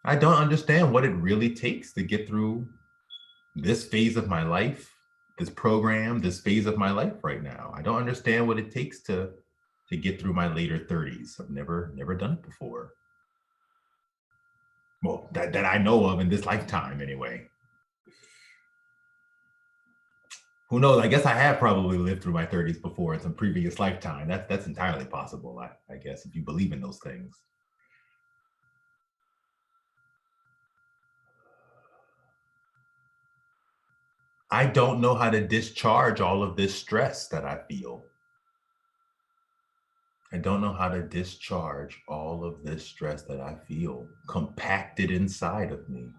I don't understand what it really takes to get through this phase of my life, this program, this phase of my life right now. I don't understand what it takes to get through my later 30s. I've never done it before. Well, that I know of in this lifetime anyway. Who knows? I guess I have probably lived through my 30s before in some previous lifetime. That's entirely possible, I guess, if you believe in those things. I don't know how to discharge all of this stress that I feel. I don't know how to discharge all of this stress that I feel compacted inside of me.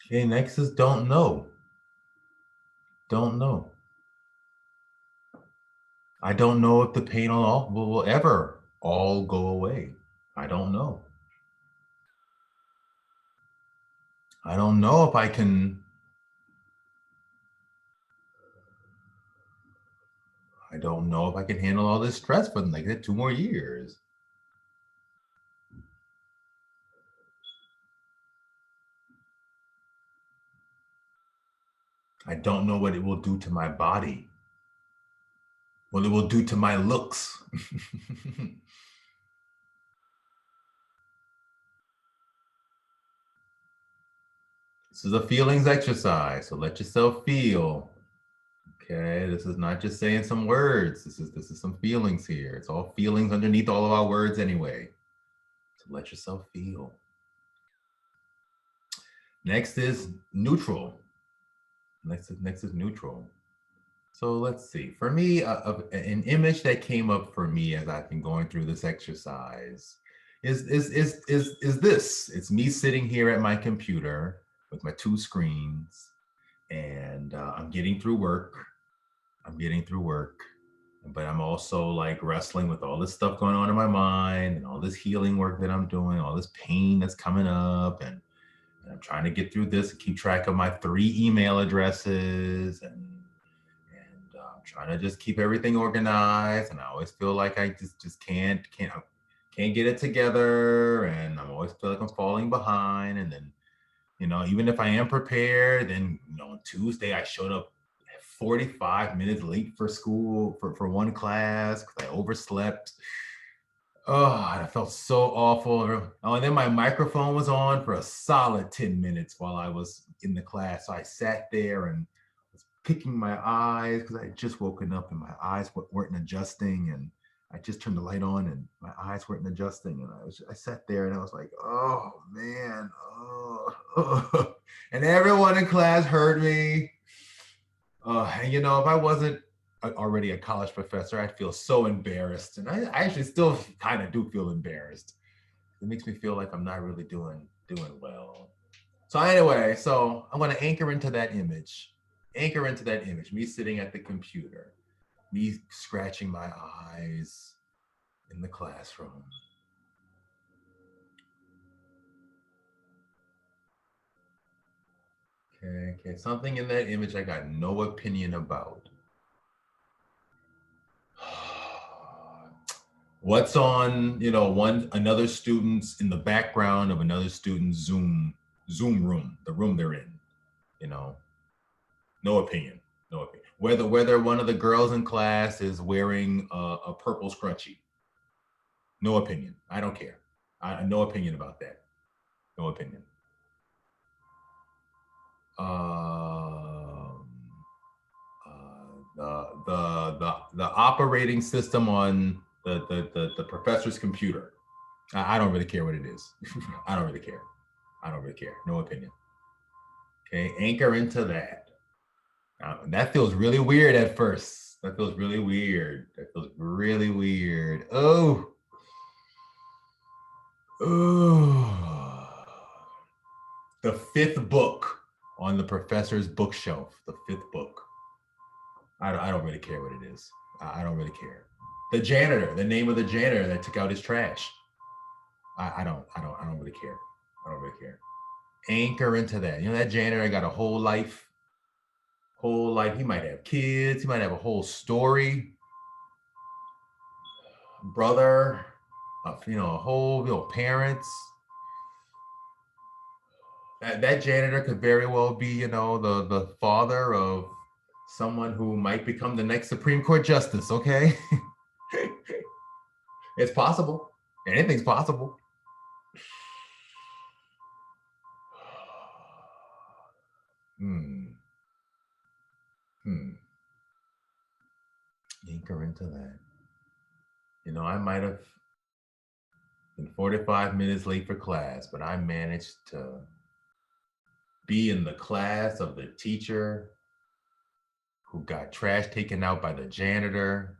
Okay, next is don't know. Don't know. I don't know if the pain will ever all go away. I don't know. I don't know if I can. I don't know if I can handle all this stress for like 2 more years. I don't know what it will do to my body. What it will do to my looks. This is a feelings exercise, so let yourself feel. Okay, this is not just saying some words. This is some feelings here. It's all feelings underneath all of our words anyway. So let yourself feel. Next is neutral. Next is neutral. So let's see. For me, an image that came up for me as I've been going through this exercise is this. It's me sitting here at my computer with my two screens, and I'm getting through work. I'm getting through work, but I'm also like wrestling with all this stuff going on in my mind and all this healing work that I'm doing, all this pain that's coming up, and I'm trying to get through this and keep track of my 3 email addresses and I'm trying to just keep everything organized. And I always feel like I just can't get it together, and I always feel like I'm falling behind. And then even if I am prepared, then on Tuesday I showed up 45 minutes late for school for one class because I overslept. Oh, I felt so awful. Oh, and then my microphone was on for a solid 10 minutes while I was in the class. So I sat there and was picking my eyes because I had just woken up and my eyes weren't adjusting. And I just turned the light on and my eyes weren't adjusting. And I sat there and I was like, oh man, oh. And everyone in class heard me. And if I wasn't already a college professor, I'd feel so embarrassed. And I actually still kind of do feel embarrassed. It makes me feel like I'm not really doing well. So anyway, so I'm going to anchor into that image. Anchor into that image. Me sitting at the computer. Me scratching my eyes in the classroom. Okay. Something in that image I got no opinion about. What's on another student's in the background of another student's Zoom room, the room they're in. No opinion. No opinion. Whether one of the girls in class is wearing a purple scrunchie. No opinion. I don't care. No opinion about that. No opinion. The operating system on the professor's computer. I don't really care what it is. I don't really care. No opinion. Okay, anchor into that. That feels really weird at first. That feels really weird. Oh. Oh. The fifth book on the professor's bookshelf. The fifth book. I don't really care what it is. I don't really care. The janitor, the name of the janitor that took out his trash. I don't really care. I don't really care. Anchor into that. That janitor got a whole life. Whole life. He might have kids. He might have a whole story. Brother. A whole parents. That janitor could very well be the father of someone who might become the next Supreme Court justice. Okay. It's possible. Anything's possible. Anchor into that. I might have been 45 minutes late for class, but I managed to be in the class of the teacher who got trash taken out by the janitor,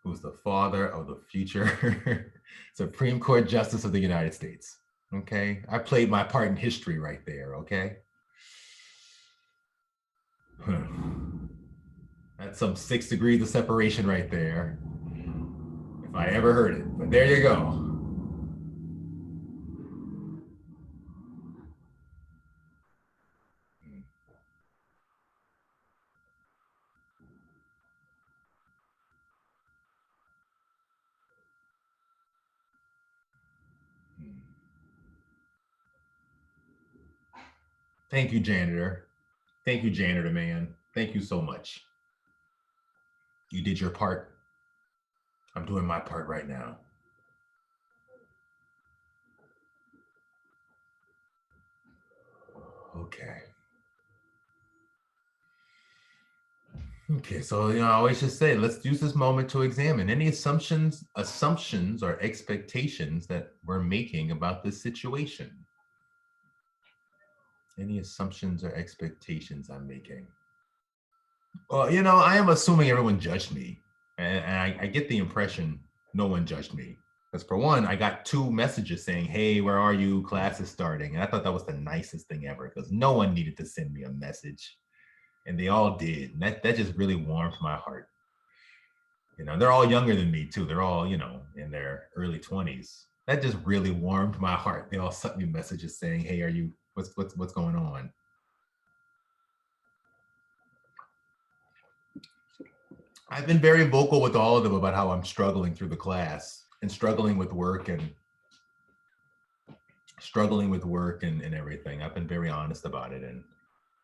who's the father of the future Supreme Court Justice of the United States. Okay. I played my part in history right there. Okay. That's some 6 degrees of separation right there, if I ever heard it. But there you go. Thank you, janitor. Thank you, janitor man. Thank you so much. You did your part. I'm doing my part right now. Okay. Okay, so I always just say, let's use this moment to examine any assumptions or expectations that we're making about this situation. Any assumptions or expectations I'm making. Well, I am assuming everyone judged me, and I get the impression no one judged me. Because for one, I got 2 messages saying, "Hey, where are you? Class is starting." And I thought that was the nicest thing ever, because no one needed to send me a message, and they all did. And that just really warmed my heart. They're all younger than me too. They're all, in their early 20s. That just really warmed my heart. They all sent me messages saying, "Hey, what's going on?" I've been very vocal with all of them about how I'm struggling through the class and struggling with work and everything. I've been very honest about it, and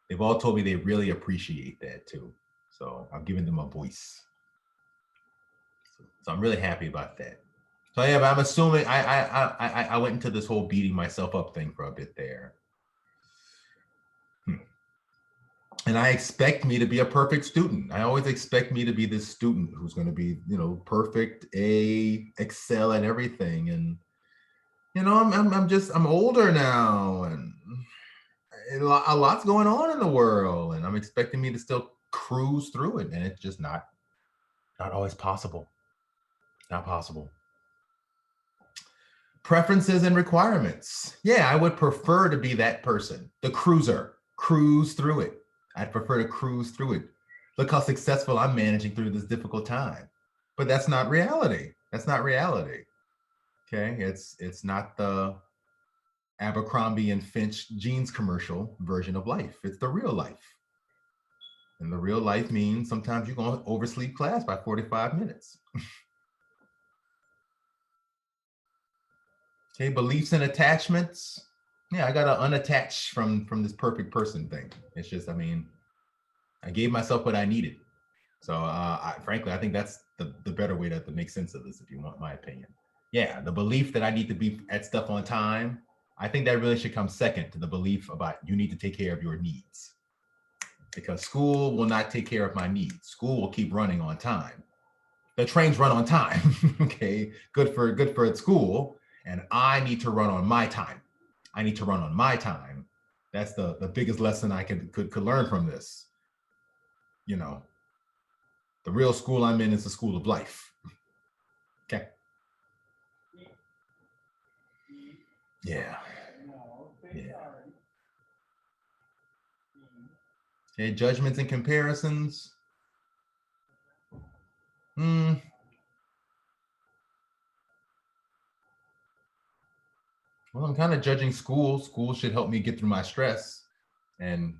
they've all told me they really appreciate that too. So I've given them a voice. So I'm really happy about that. So yeah, but I'm assuming I went into this whole beating myself up thing for a bit there. And I expect me to be a perfect student. I always expect me to be this student who's going to be, perfect, excel at everything. And, I'm older now, and a lot's going on in the world, and I'm expecting me to still cruise through it. And it's just not always possible. Not possible. Preferences and requirements. Yeah, I would prefer to be that person, the cruiser, cruise through it. I'd prefer to cruise through it. Look how successful I'm managing through this difficult time. But that's not reality. That's not reality. Okay, it's not the Abercrombie and Finch jeans commercial version of life. It's the real life. And the real life means sometimes you're going to oversleep class by 45 minutes. Okay, beliefs and attachments. Yeah, I got to unattach from this perfect person thing. It's just, I gave myself what I needed. So frankly, I think that's the better way to make sense of this, if you want my opinion. Yeah, the belief that I need to be at stuff on time, I think that really should come second to the belief about you need to take care of your needs. Because school will not take care of my needs. School will keep running on time. The trains run on time. Okay, good for at school, and I need to run on my time. I need to run on my time. That's the biggest lesson I could learn from this. The real school I'm in is the school of life. Okay. Yeah. Yeah. Okay, judgments and comparisons. Well, I'm kind of judging school. School should help me get through my stress, and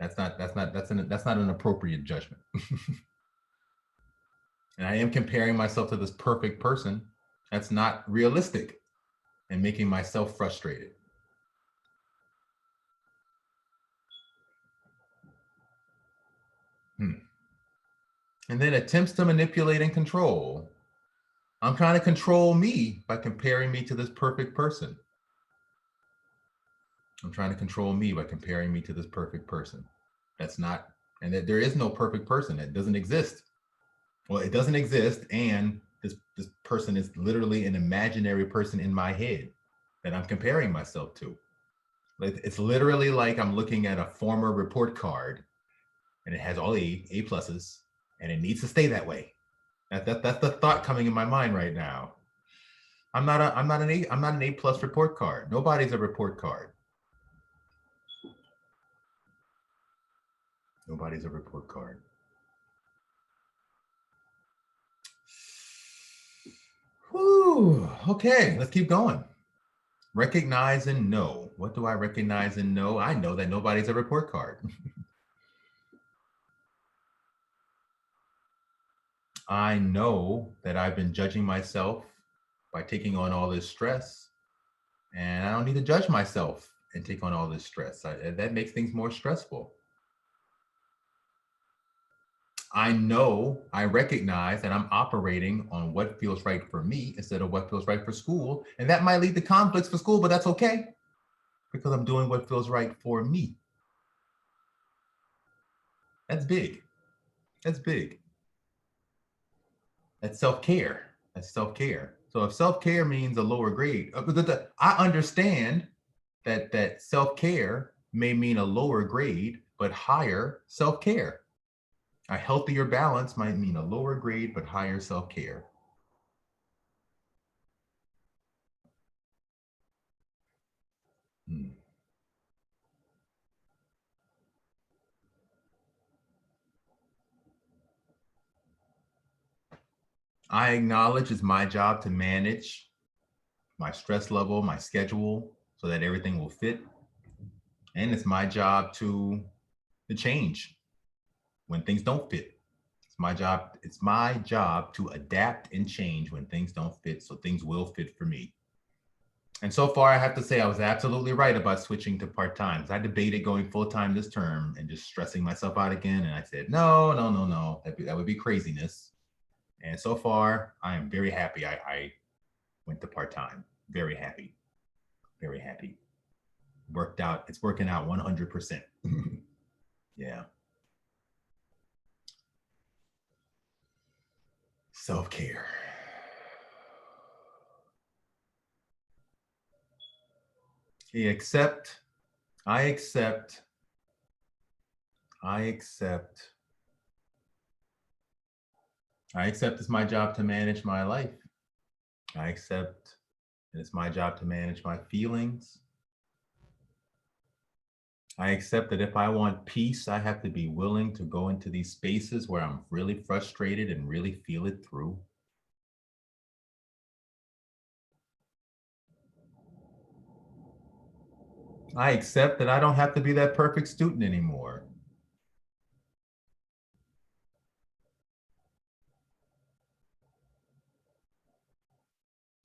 that's not an appropriate judgment. And I am comparing myself to this perfect person. That's not realistic, and making myself frustrated. And then attempts to manipulate and control. I'm trying to control me by comparing me to this perfect person. I'm trying to control me by comparing me to this perfect person. That's not, and that there is no perfect person. That doesn't exist. Well, it doesn't exist, and this person is literally an imaginary person in my head that I'm comparing myself to. It's literally like I'm looking at a former report card, and it has all A pluses, and it needs to stay that way. That's the thought coming in my mind right now. I'm not an A plus report card. Nobody's a report card. Nobody's a report card. Whew. Okay, let's keep going. Recognize and know. What do I recognize and know? I know that nobody's a report card. I know that I've been judging myself by taking on all this stress, and I don't need to judge myself and take on all this stress. That makes things more stressful. I recognize that I'm operating on what feels right for me instead of what feels right for school. And that might lead to conflicts for school, but that's okay because I'm doing what feels right for me. That's big. That's big. That's self-care. That's self-care. So if self-care means a lower grade, I understand that self-care may mean a lower grade, but higher self-care. A healthier balance might mean a lower grade, but higher self-care. I acknowledge it's my job to manage my stress level, my schedule, so that everything will fit. And it's my job to change when things don't fit. It's my job to adapt and change when things don't fit, so things will fit for me. And so far, I have to say I was absolutely right about switching to part-time. I debated going full-time this term and just stressing myself out again. And I said, no. That would be craziness. And so far, I am very happy I went to part-time. Very happy. Very happy. Worked out. It's working out 100%. Yeah. Self-care. I accept it's my job to manage my life. I accept that it's my job to manage my feelings. I accept that if I want peace, I have to be willing to go into these spaces where I'm really frustrated and really feel it through. I accept that I don't have to be that perfect student anymore.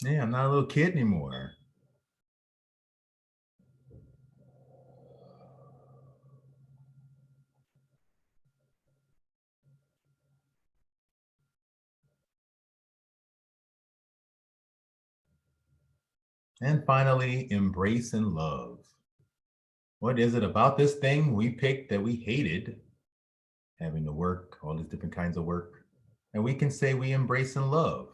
Yeah, I'm not a little kid anymore. And finally, embrace and love. What is it about this thing we picked that we hated? Having to work, all these different kinds of work. And we can say we embrace and love.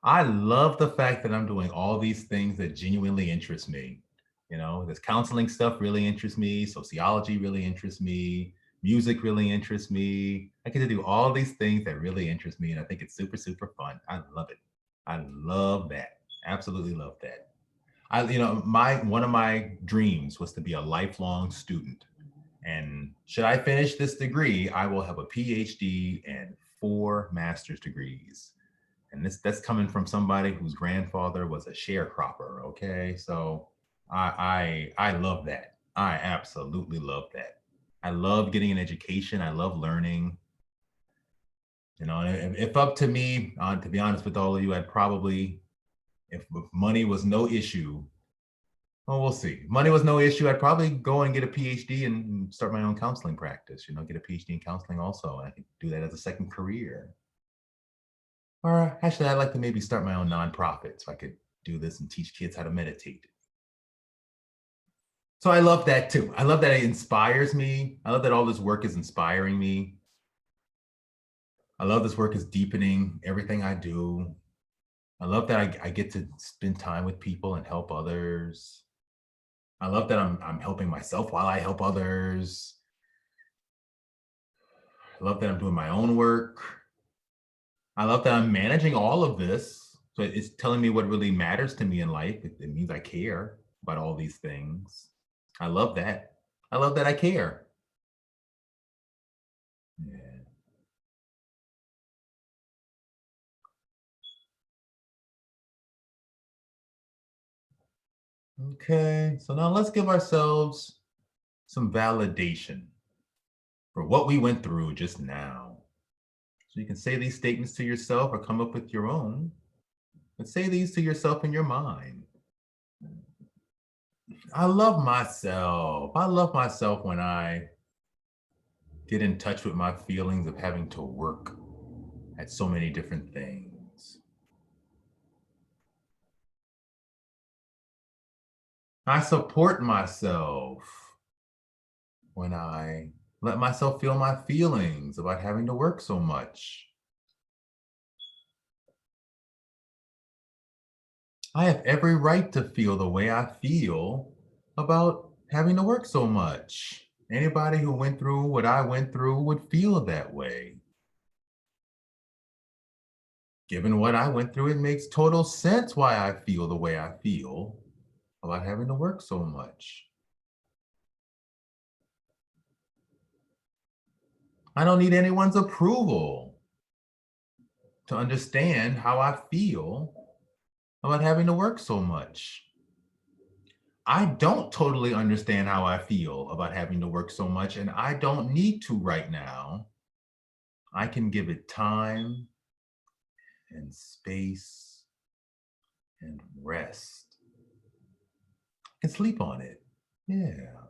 I love the fact that I'm doing all these things that genuinely interest me. You know, this counseling stuff really interests me. Sociology really interests me. Music really interests me. I get to do all these things that really interest me. And I think it's super, super fun. I love it. I love that. Absolutely love that. One of my dreams was to be a lifelong student. And should I finish this degree, I will have a PhD and 4 master's degrees. And that's coming from somebody whose grandfather was a sharecropper. Okay, so I love that. I absolutely love that. I love getting an education. I love learning. You know, if up to me, to be honest with all of you, I'd probably, if money was no issue, well, we'll see. Money was no issue. I'd probably go and get a PhD and start my own counseling practice. You know, get a PhD in counseling also. I could do that as a second career. Or actually, I'd like to maybe start my own nonprofit so I could do this and teach kids how to meditate. So I love that too. I love that it inspires me. I love that all this work is inspiring me. I love this work is deepening everything I do. I love that I get to spend time with people and help others. I love that I'm helping myself while I help others. I love that I'm doing my own work. I love that I'm managing all of this. So it's telling me what really matters to me in life. It means I care about all these things. I love that. I love that I care. Yeah. Okay, so now let's give ourselves some validation for what we went through just now. So you can say these statements to yourself or come up with your own, but say these to yourself in your mind. I love myself. I love myself when I get in touch with my feelings of having to work at so many different things. I support myself when I let myself feel my feelings about having to work so much. I have every right to feel the way I feel about having to work so much. Anybody who went through what I went through would feel that way. Given what I went through, it makes total sense why I feel the way I feel about having to work so much. I don't need anyone's approval to understand how I feel about having to work so much. I don't totally understand how I feel about having to work so much, and I don't need to right now. I can give it time and space and rest. I can sleep on it. Yeah.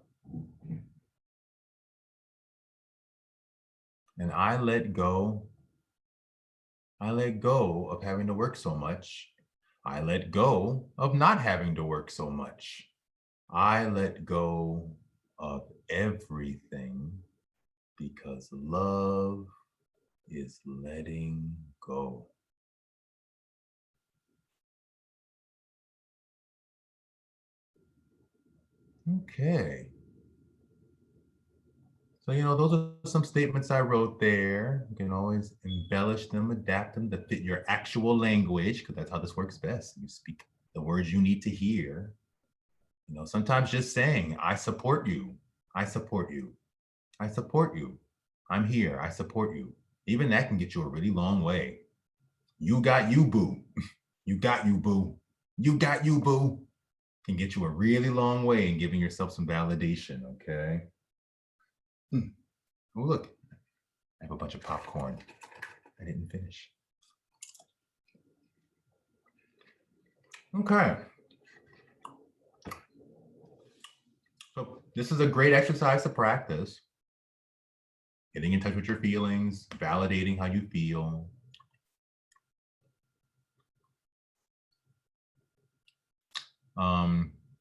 And I let go. I let go of having to work so much. I let go of not having to work so much. I let go of everything because love is letting go. Okay. So, those are some statements I wrote there. You can always embellish them, adapt them to fit your actual language, because that's how this works best. You speak the words you need to hear. Sometimes just saying, I support you. I support you. I support you. I'm here. I support you. Even that can get you a really long way. You got you, boo. You got you, boo. You got you, boo. Can get you a really long way in giving yourself some validation, okay? Hmm. Oh, look, I have a bunch of popcorn. I didn't finish. Okay. So this is a great exercise to practice. Getting in touch with your feelings, validating how you feel.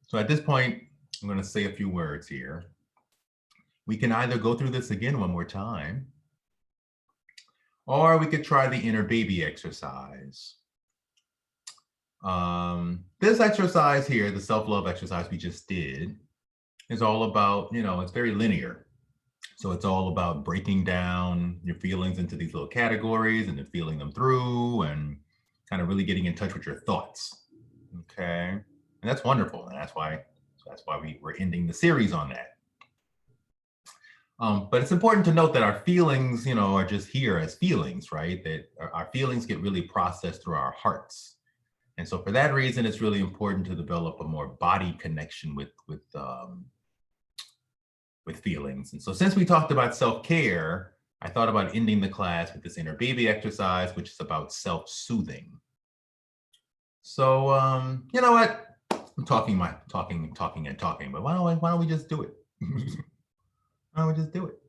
So at this point, I'm going to say a few words here. We can either go through this again one more time, or we could try the inner baby exercise. This exercise here, the self-love exercise we just did, is all about, it's very linear. So it's all about breaking down your feelings into these little categories and then feeling them through and kind of really getting in touch with your thoughts. Okay. And that's wonderful. And we're ending the series on that. But it's important to note that our feelings, are just here as feelings, right? That our feelings get really processed through our hearts. And so for that reason, it's really important to develop a more body connection with feelings. And so since we talked about self-care, I thought about ending the class with this inner baby exercise, which is about self-soothing. So you know what? I'm talking, but why don't we just do it? Why don't we just do it?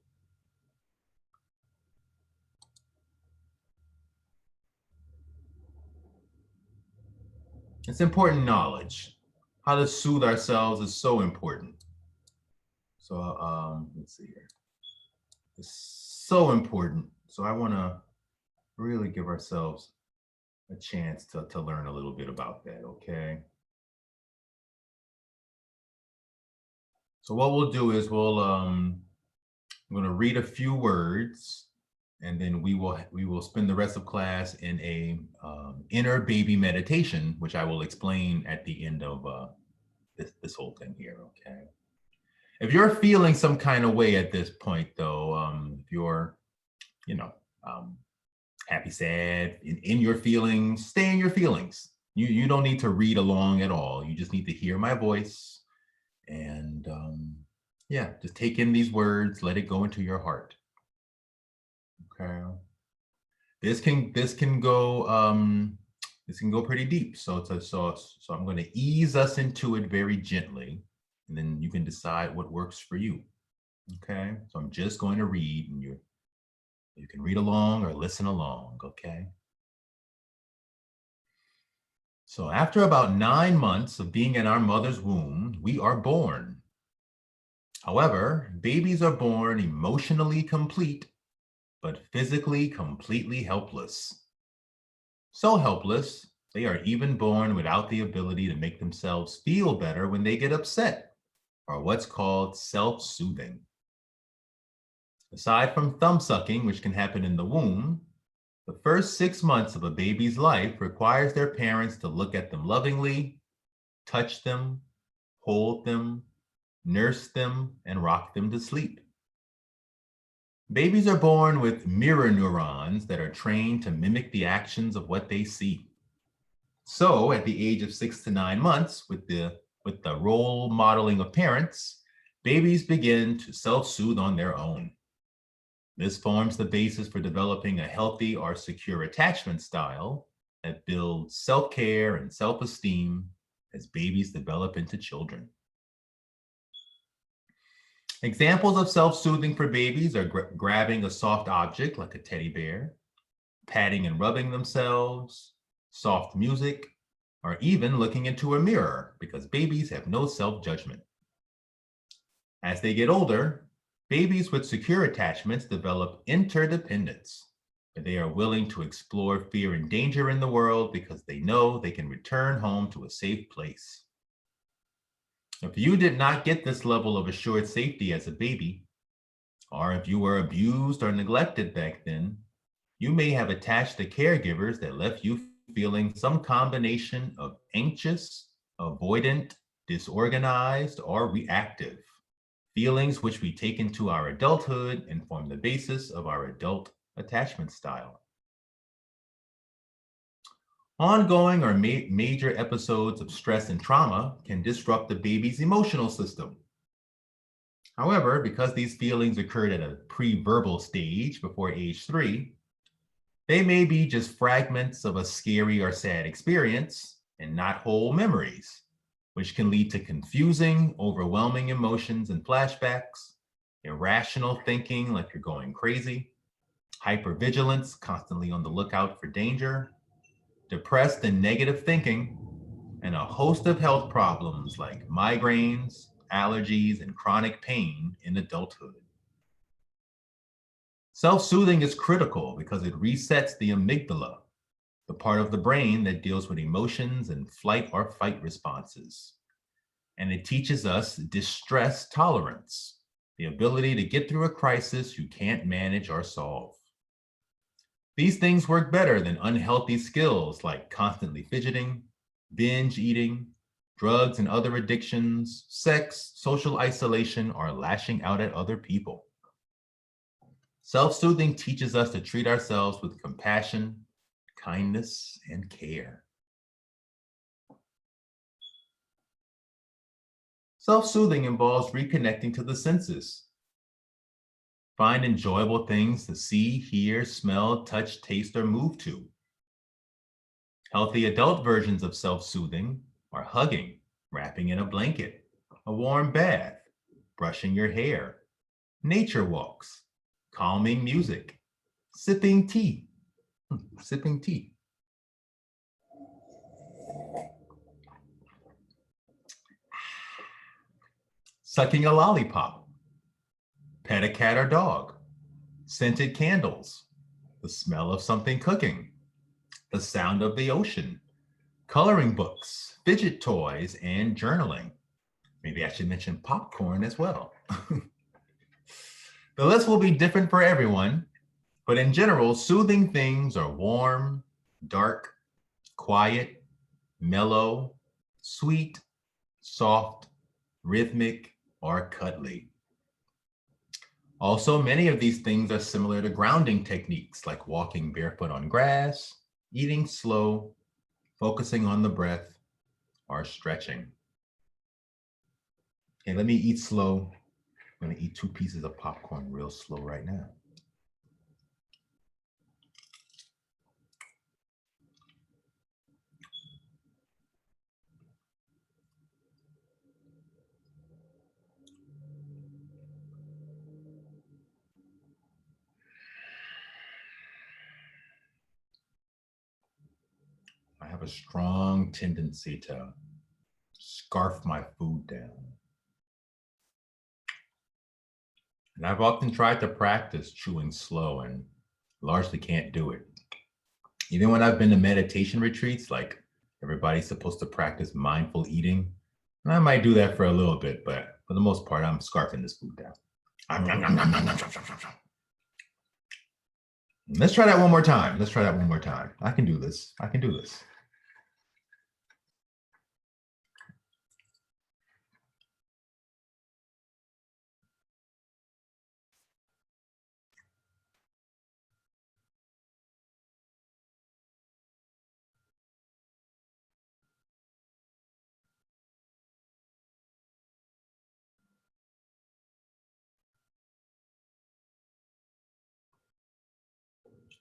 It's important knowledge. How to soothe ourselves is so important. So let's see here. It's so important. So I want to really give ourselves a chance to learn a little bit about that, okay? So what we'll do is I'm going to read a few words, and then we will spend the rest of class in a inner baby meditation, which I will explain at the end of this whole thing here, okay? If you're feeling some kind of way at this point, though, if you're happy, sad, in your feelings, stay in your feelings. You don't need to read along at all. You just need to hear my voice and yeah, just take in these words, let it go into your heart. Okay. This can go pretty deep. So I'm going to ease us into it very gently, and then you can decide what works for you. Okay. So I'm just going to read, and you can read along or listen along. Okay. So after about 9 months of being in our mother's womb, we are born. However, babies are born emotionally complete, but physically completely helpless. So helpless, they are even born without the ability to make themselves feel better when they get upset, or what's called self-soothing. Aside from thumb sucking, which can happen in the womb, the first 6 months of a baby's life requires their parents to look at them lovingly, touch them, hold them, nurse them, and rock them to sleep. Babies are born with mirror neurons that are trained to mimic the actions of what they see. So at the age of 6 to 9 months, with the role modeling of parents, babies begin to self-soothe on their own. This forms the basis for developing a healthy or secure attachment style that builds self-care and self-esteem as babies develop into children. Examples of self-soothing for babies are grabbing a soft object like a teddy bear, patting and rubbing themselves, soft music, or even looking into a mirror, because babies have no self-judgment. As they get older, babies with secure attachments develop interdependence, and they are willing to explore fear and danger in the world because they know they can return home to a safe place. If you did not get this level of assured safety as a baby, or if you were abused or neglected back then, you may have attached to caregivers that left you feeling some combination of anxious, avoidant, disorganized, or reactive. Feelings which we take into our adulthood and form the basis of our adult attachment style. Ongoing or major episodes of stress and trauma can disrupt the baby's emotional system. However, because these feelings occurred at a pre-verbal stage before age 3, they may be just fragments of a scary or sad experience and not whole memories, which can lead to confusing, overwhelming emotions and flashbacks, irrational thinking like you're going crazy, hypervigilance, constantly on the lookout for danger, depressed and negative thinking, and a host of health problems like migraines, allergies, and chronic pain in adulthood. Self-soothing is critical because it resets the amygdala, the part of the brain that deals with emotions and flight or fight responses. And it teaches us distress tolerance, the ability to get through a crisis you can't manage or solve. These things work better than unhealthy skills like constantly fidgeting, binge eating, drugs and other addictions, sex, social isolation, or lashing out at other people. Self-soothing teaches us to treat ourselves with compassion, kindness, and care. Self-soothing involves reconnecting to the senses. Find enjoyable things to see, hear, smell, touch, taste, or move to. Healthy adult versions of self-soothing are hugging, wrapping in a blanket, a warm bath, brushing your hair, nature walks, calming music, sipping tea, sucking a lollipop, pet a cat or dog, scented candles, the smell of something cooking, the sound of the ocean, coloring books, fidget toys, and journaling. Maybe I should mention popcorn as well. The list will be different for everyone, but in general, soothing things are warm, dark, quiet, mellow, sweet, soft, rhythmic, or cuddly. Also, many of these things are similar to grounding techniques like walking barefoot on grass, eating slow, focusing on the breath, or stretching. Okay, let me eat slow. I'm gonna eat 2 pieces of popcorn real slow right now. I have a strong tendency to scarf my food down. And I've often tried to practice chewing slow and largely can't do it. Even when I've been to meditation retreats, like everybody's supposed to practice mindful eating, and I might do that for a little bit, but for the most part, I'm scarfing this food down. Let's try that one more time. Let's try that one more time. I can do this. I can do this.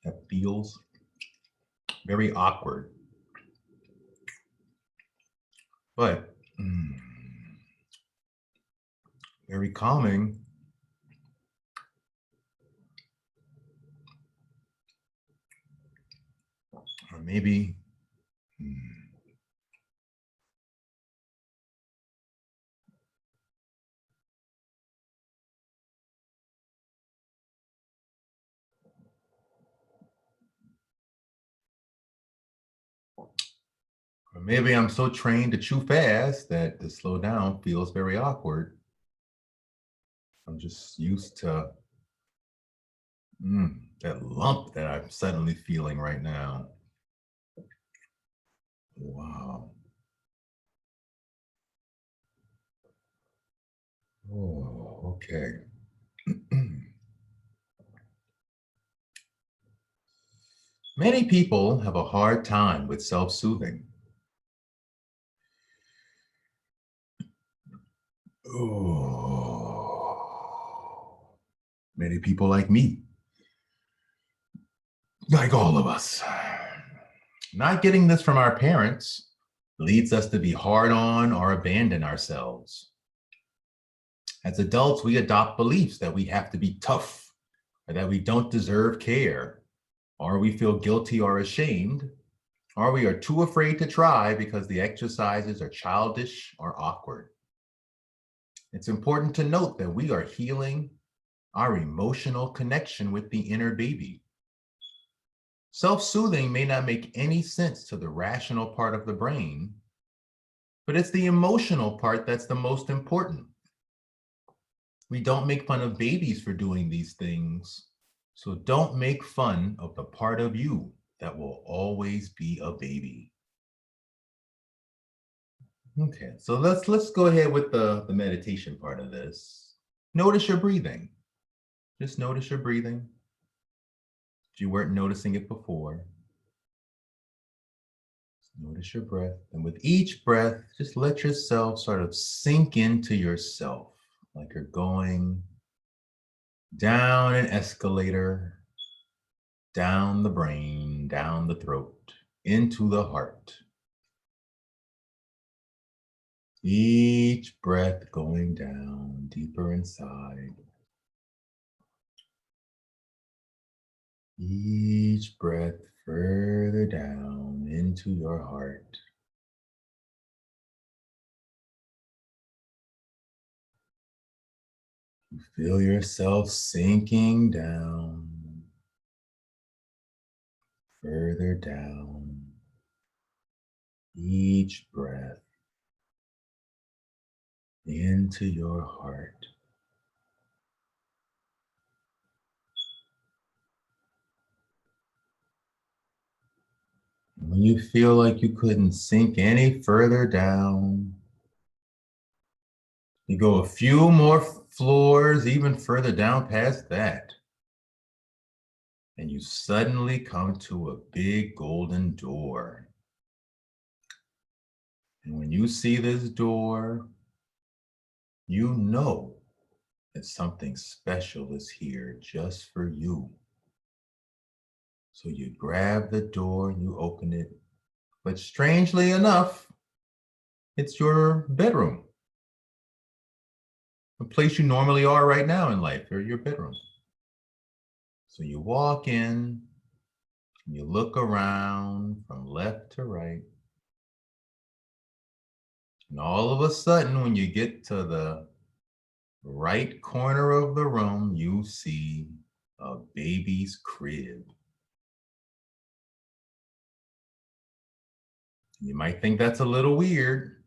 That feels very awkward, but very calming. Or maybe or maybe I'm so trained to chew fast that to slow down feels very awkward. I'm just used to that lump that I'm suddenly feeling right now. Wow. Oh, okay. Many people have a hard time with self-soothing. Oh, many people like me, like all of us. Not getting this from our parents leads us to be hard on or abandon ourselves. As adults, we adopt beliefs that we have to be tough or that we don't deserve care, or we feel guilty or ashamed, or we are too afraid to try because the exercises are childish or awkward. It's important to note that we are healing our emotional connection with the inner baby. Self-soothing may not make any sense to the rational part of the brain, but it's the emotional part that's the most important. We don't make fun of babies for doing these things, so don't make fun of the part of you that will always be a baby. Okay, so let's go ahead with the meditation part of this. Notice your breathing. Just notice your breathing. If you weren't noticing it before, notice your breath. And with each breath, just let yourself sort of sink into yourself, like you're going down an escalator, down the brain, down the throat, into the heart. Each breath going down deeper inside. Each breath further down into your heart. You feel yourself sinking down, further down. Each breath into your heart. When you feel like you couldn't sink any further down, you go a few more floors, even further down past that. And you suddenly come to a big golden door. And when you see this door, you know that something special is here just for you. So you grab the door and you open it. But strangely enough, it's your bedroom. The place you normally are right now in life, or your bedroom. So you walk in, you look around from left to right. And all of a sudden, when you get to the right corner of the room, you see a baby's crib. You might think that's a little weird,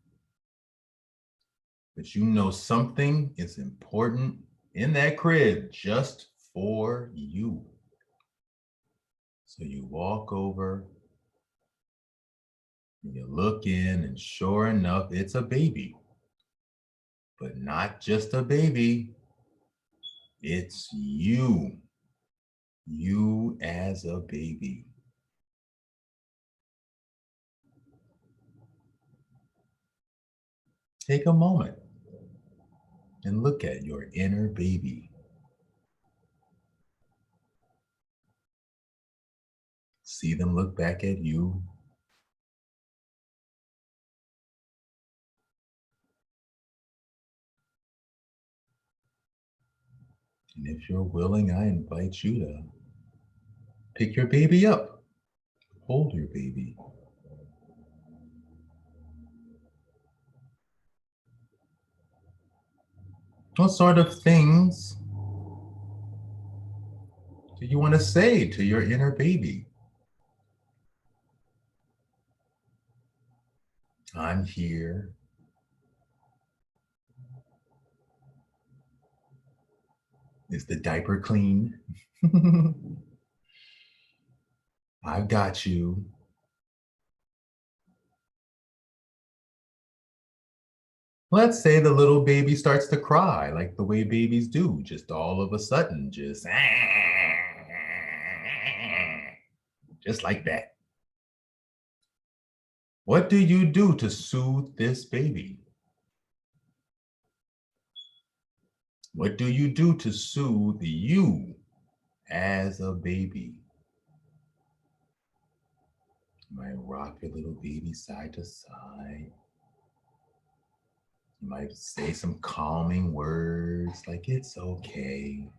but you know something is important in that crib just for you. So you walk over, and you look in, and sure enough, it's a baby. But not just a baby, it's you. You as a baby. Take a moment and look at your inner baby. See them look back at you. And if you're willing, I invite you to pick your baby up. Hold your baby. What sort of things do you want to say to your inner baby? I'm here. Is the diaper clean? I've got you. Let's say the little baby starts to cry like the way babies do, just all of a sudden, just like that. What do you do to soothe this baby? What do you do to soothe you as a baby? You might rock your little baby side to side. You might say some calming words like, it's okay.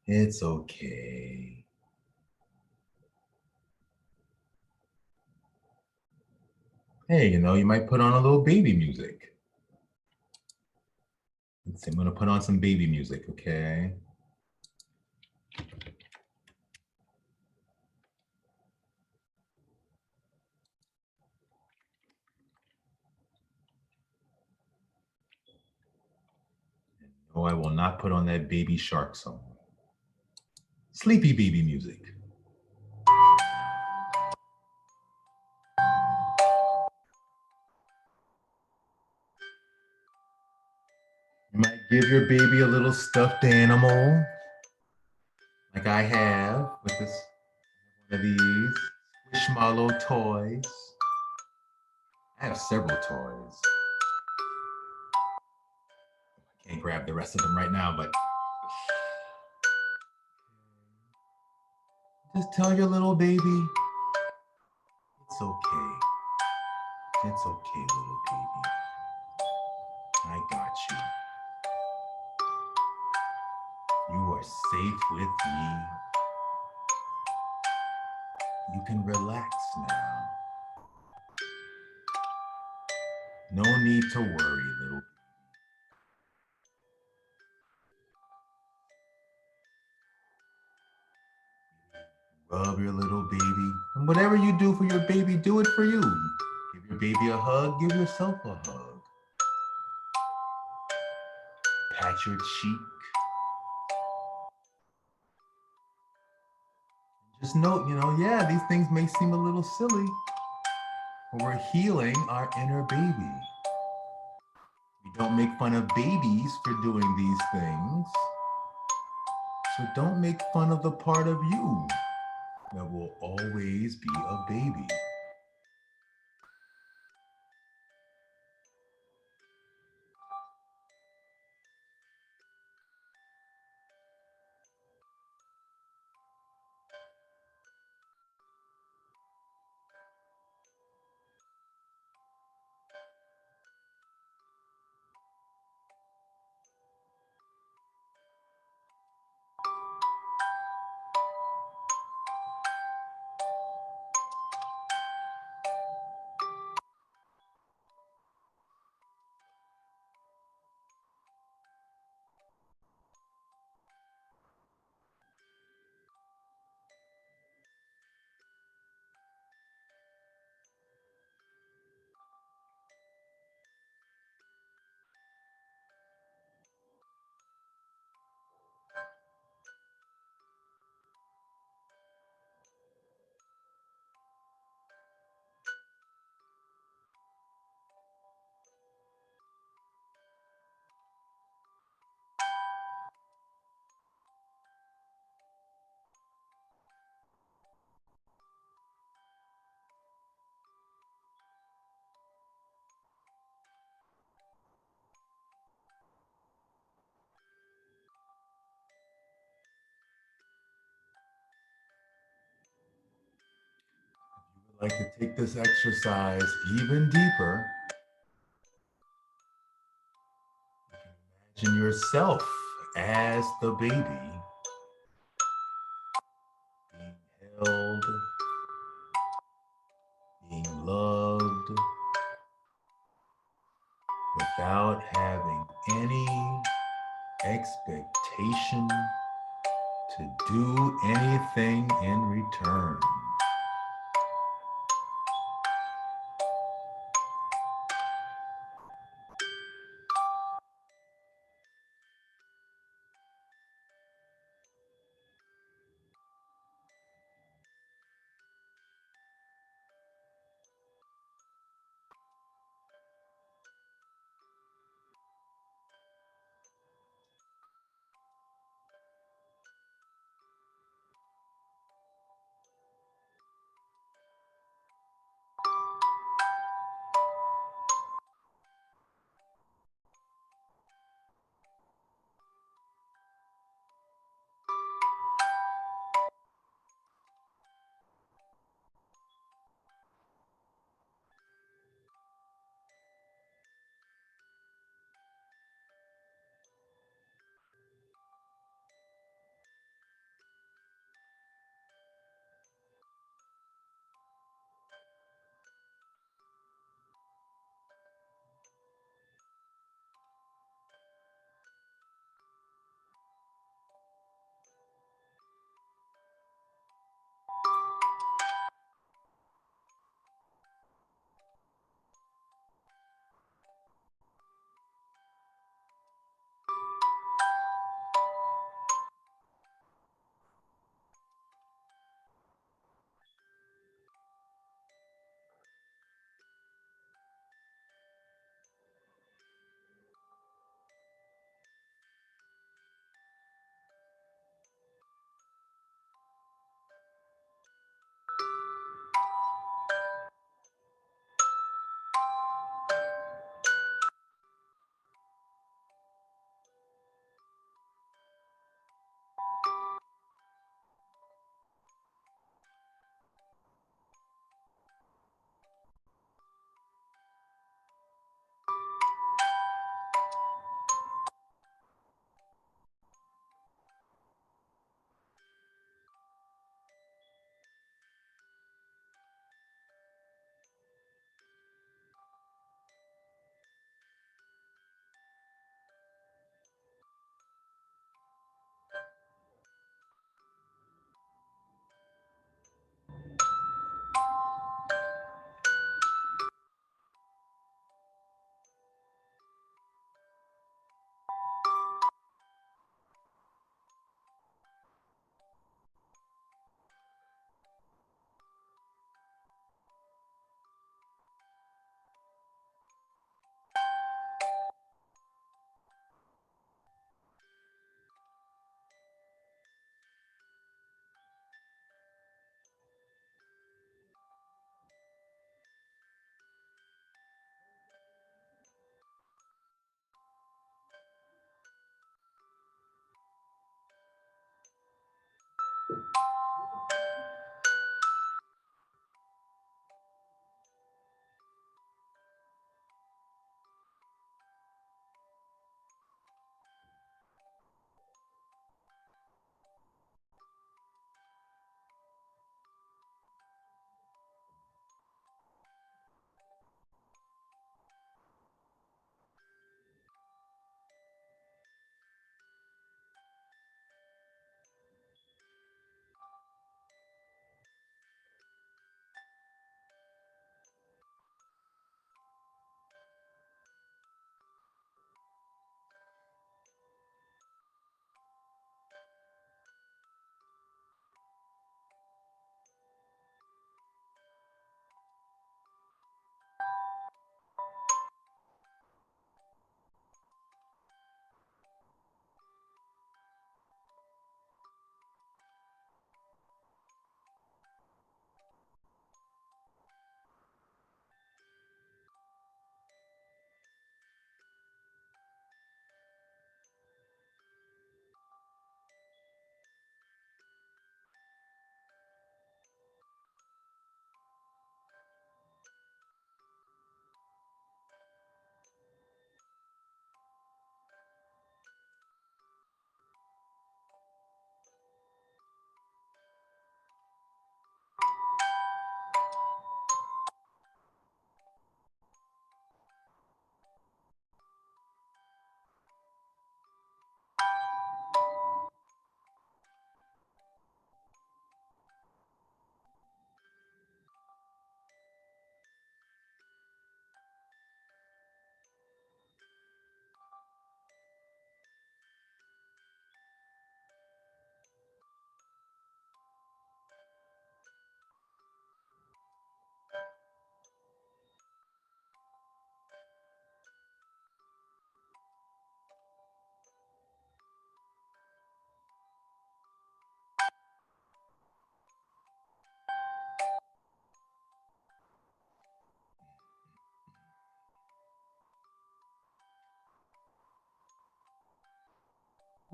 It's okay. Hey, you might put on a little baby music. Let's see, I'm going to put on some baby music, okay? No, I will not put on that baby shark song. Sleepy baby music. You might give your baby a little stuffed animal, like I have with this one of these Squishmallow toys. I have several toys. I can't grab the rest of them right now, but just tell your little baby, it's okay. It's okay, little baby. I got you. You are safe with me. You can relax now. No need to worry, little baby. Rub your little baby. And whatever you do for your baby, do it for you. Give your baby a hug, give yourself a hug. Pat your cheek. Just note, yeah, these things may seem a little silly, but we're healing our inner baby. We don't make fun of babies for doing these things. So don't make fun of the part of you that will always be a baby. If you would like to take this exercise even deeper, imagine yourself as the baby being held, being loved, without having any expectation to do anything in return.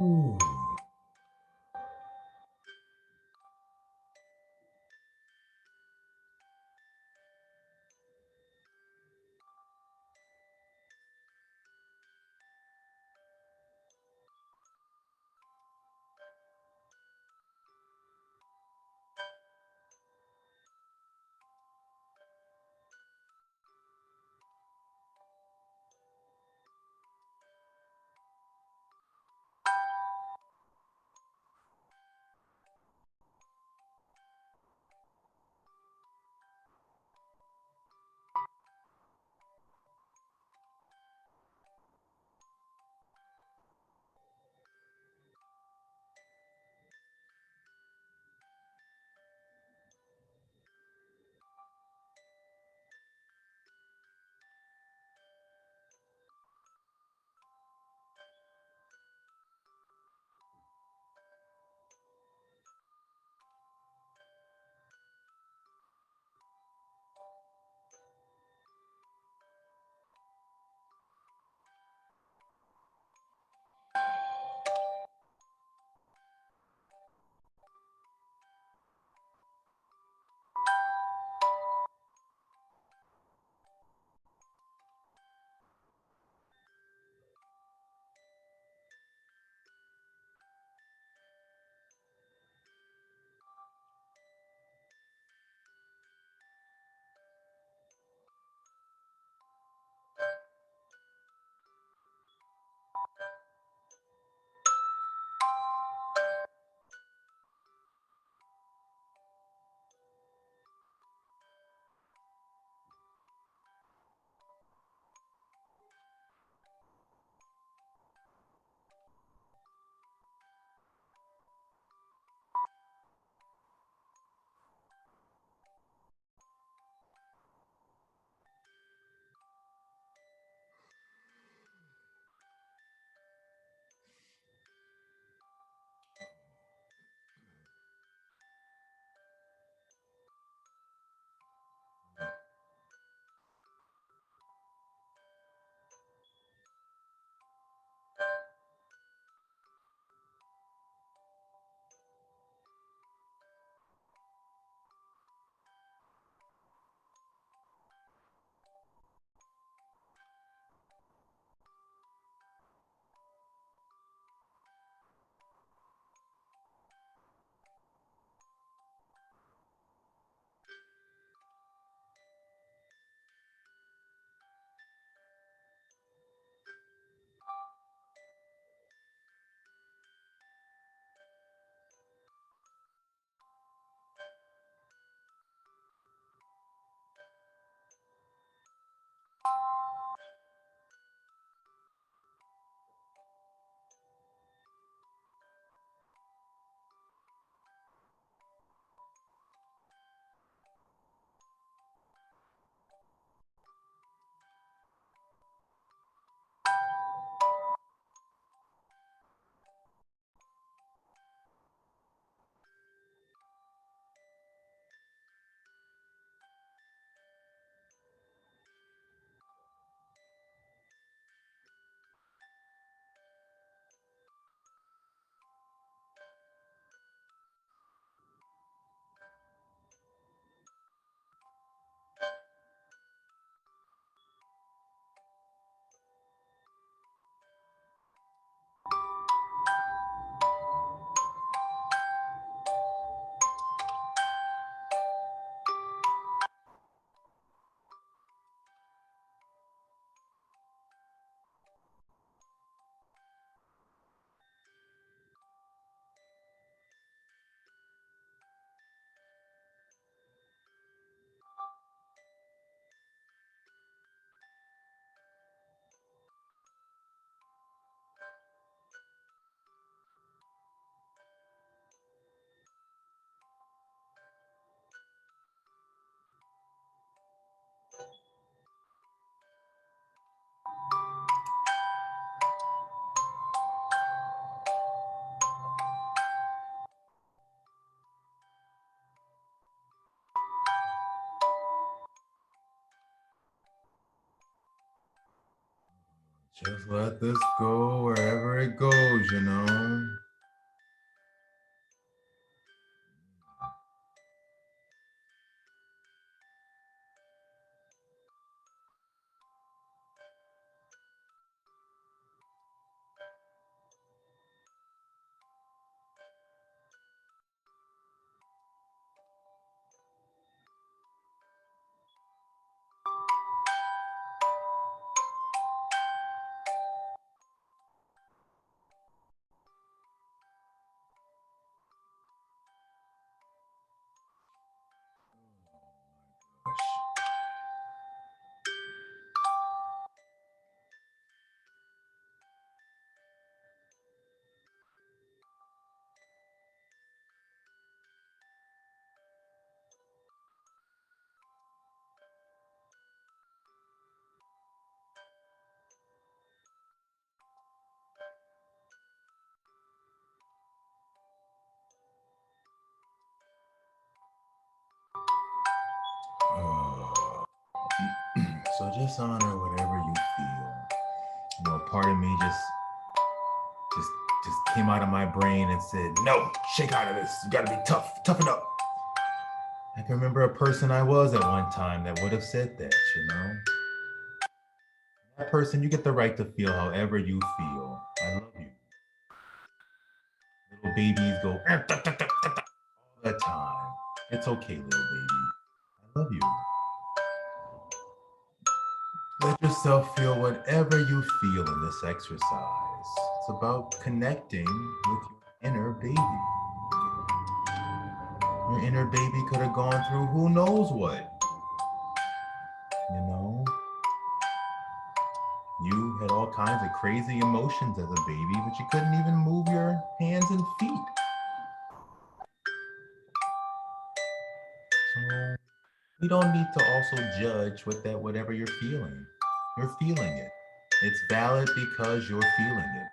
Ooh. Just let this go wherever it goes, you know. So just honor whatever you feel. You know, part of me just just came out of my brain and said, "No, shake out of this. You got to be tough, toughen up." I can remember a person I was at one time that would have said that. You know, that person, you get the right to feel however you feel. I love you. Little babies go all the time. It's okay, little baby. I love you. Let yourself feel whatever you feel in this exercise. It's about connecting with your inner baby. Your inner baby could have gone through who knows what. You know, you had all kinds of crazy emotions as a baby, but you couldn't even move your hands and feet. So we don't need to also judge whatever you're feeling. You're feeling it. It's valid because you're feeling it.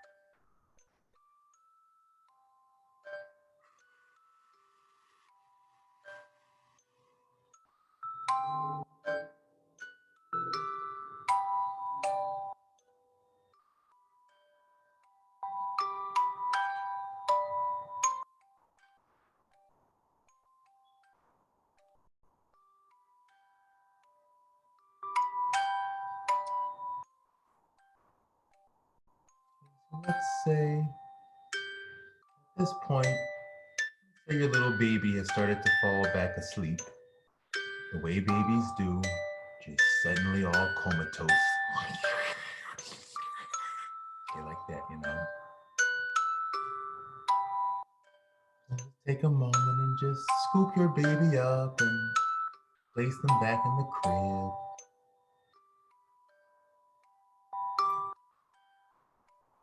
Let's say at this point, say your little baby has started to fall back asleep, the way babies do, just suddenly all comatose. Okay, like that, you know. Take a moment and just scoop your baby up and place them back in the crib.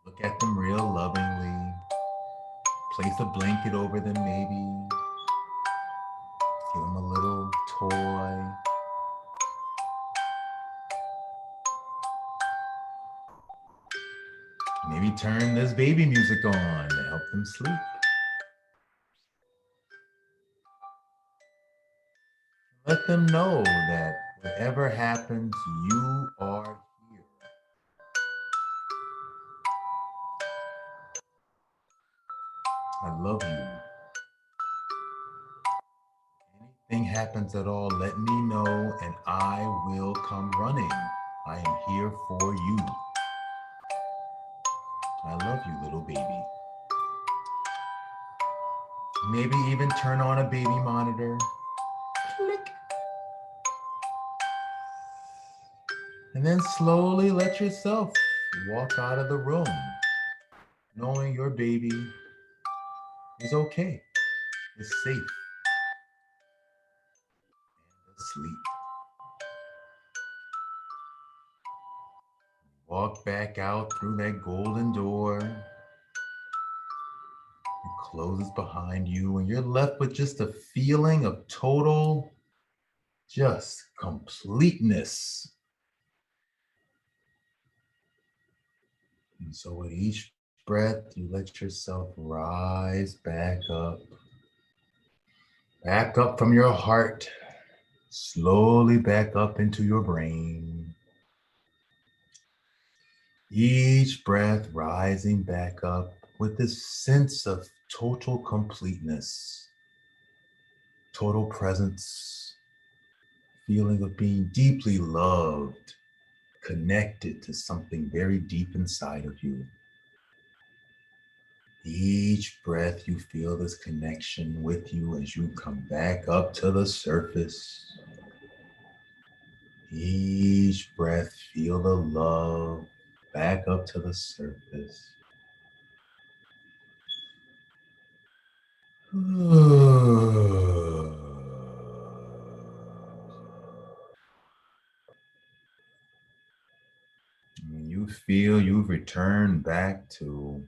Look at them real lovingly. Place a blanket over them, maybe. Give them a little toy. Maybe turn this baby music on to help them sleep. Let them know that whatever happens, you are here. I love you. Anything happens at all, let me know and I will come running. I am here for you. I love you, little baby. Maybe even turn on a baby monitor. Click. And then slowly let yourself walk out of the room, knowing your baby is okay, is safe, and asleep. Walk back out through that golden door. It closes behind you, and you're left with just a feeling of total, just completeness. And so with each breath, you let yourself rise back up from your heart, slowly back up into your brain. Each breath rising back up with this sense of total completeness, total presence, feeling of being deeply loved, connected to something very deep inside of you. Each breath, you feel this connection with you as you come back up to the surface. Each breath, feel the love back up to the surface. You feel you've returned back to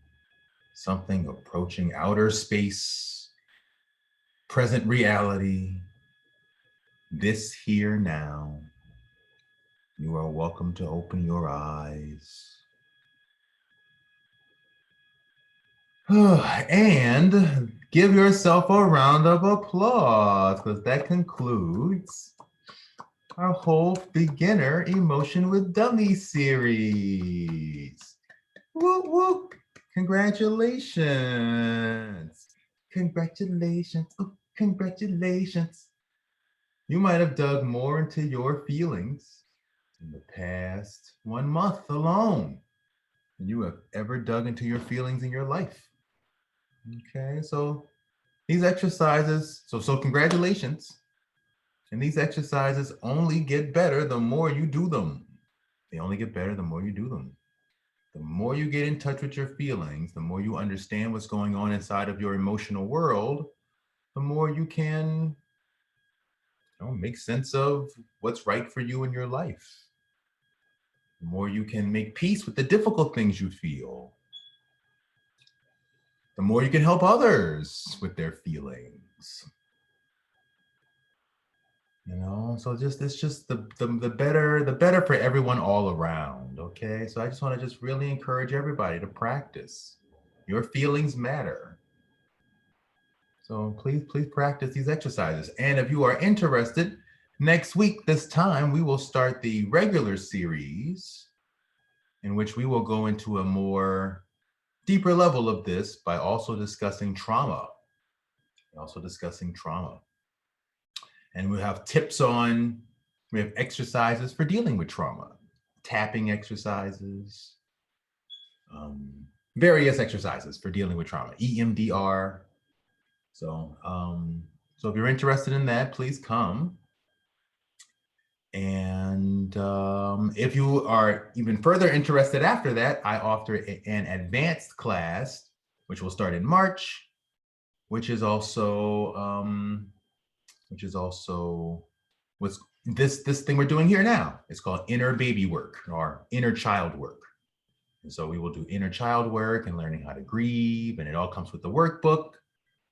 something approaching outer space, present reality, this here now. You are welcome to open your eyes. And give yourself a round of applause, because that concludes our whole beginner Emotion with Dummies series. Whoop, whoop. Congratulations. Congratulations. Oh, congratulations. You might have dug more into your feelings in the past 1 month alone than you have ever dug into your feelings in your life. Okay, so these exercises, so congratulations. And these exercises only get better the more you do them. They only get better the more you do them. The more you get in touch with your feelings, the more you understand what's going on inside of your emotional world, the more you can make sense of what's right for you in your life. The more you can make peace with the difficult things you feel, the more you can help others with their feelings. So it's just the better for everyone all around. Okay, so I just want to just really encourage everybody to practice. Your feelings matter. So please practice these exercises. And if you are interested, next week this time we will start the regular series in which we will go into a more deeper level of this by also discussing trauma. And we have we have exercises for dealing with trauma, tapping exercises, various exercises for dealing with trauma, EMDR. So if you're interested in that, please come. And if you are even further interested after that, I offer an advanced class, which will start in March, which is also what's this thing we're doing here now. It's called inner baby work or inner child work. And so we will do inner child work and learning how to grieve, and it all comes with the workbook,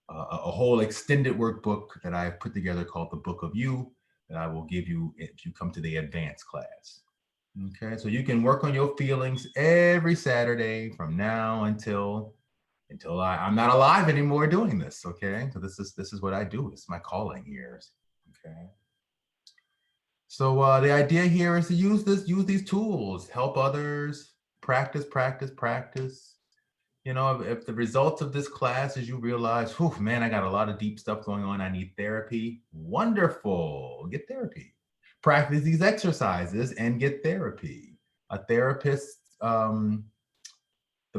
a whole extended workbook that I've put together called the Book of You that I will give you if you come to the advanced class. Okay, so you can work on your feelings every Saturday from now until I'm not alive anymore doing this. Okay, so this is what I do. It's my calling years. Okay. So the idea here is to use these tools, help others, practice. If the results of this class is you realize, whew, man, I got a lot of deep stuff going on. I need therapy. Wonderful. Get therapy. Practice these exercises and get therapy. A therapist, the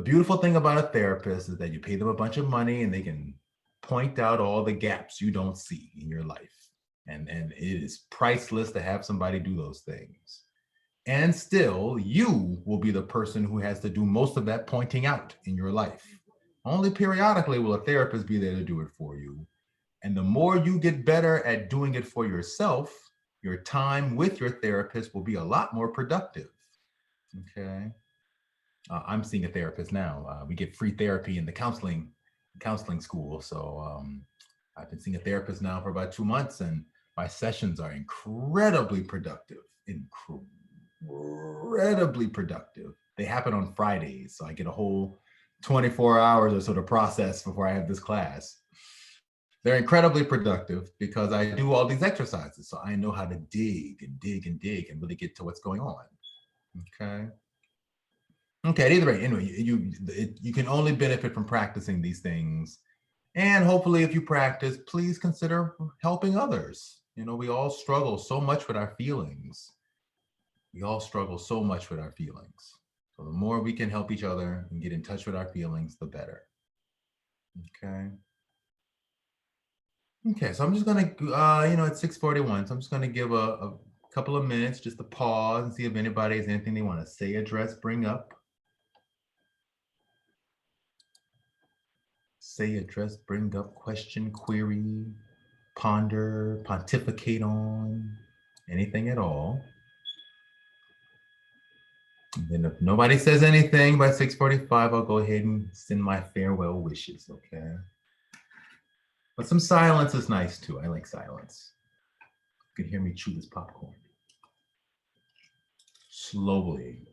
beautiful thing about a therapist is that you pay them a bunch of money and they can point out all the gaps you don't see in your life. And it is priceless to have somebody do those things. And still, you will be the person who has to do most of that pointing out in your life. Only periodically will a therapist be there to do it for you. And the more you get better at doing it for yourself, your time with your therapist will be a lot more productive. Okay. I'm seeing a therapist now. We get free therapy in the counseling school. So I've been seeing a therapist now for about 2 months, and my sessions are incredibly productive. Incredibly productive. They happen on Fridays, so I get a whole 24 hours or so to process before I have this class. They're incredibly productive because I do all these exercises, so I know how to dig and really get to what's going on. Okay. Okay, at either rate, anyway, you can only benefit from practicing these things. And hopefully, if you practice, please consider helping others. We all struggle so much with our feelings. We all struggle so much with our feelings. So the more we can help each other and get in touch with our feelings, the better. Okay. Okay, so I'm just gonna, it's 6:41, so I'm just gonna give a couple of minutes just to pause and see if anybody has anything they want to say, address, bring up. Say, address, bring up, question, query, ponder, pontificate on, anything at all. And then if nobody says anything by 6:45, I'll go ahead and send my farewell wishes, okay? But some silence is nice too. I like silence. You can hear me chew this popcorn. Slowly.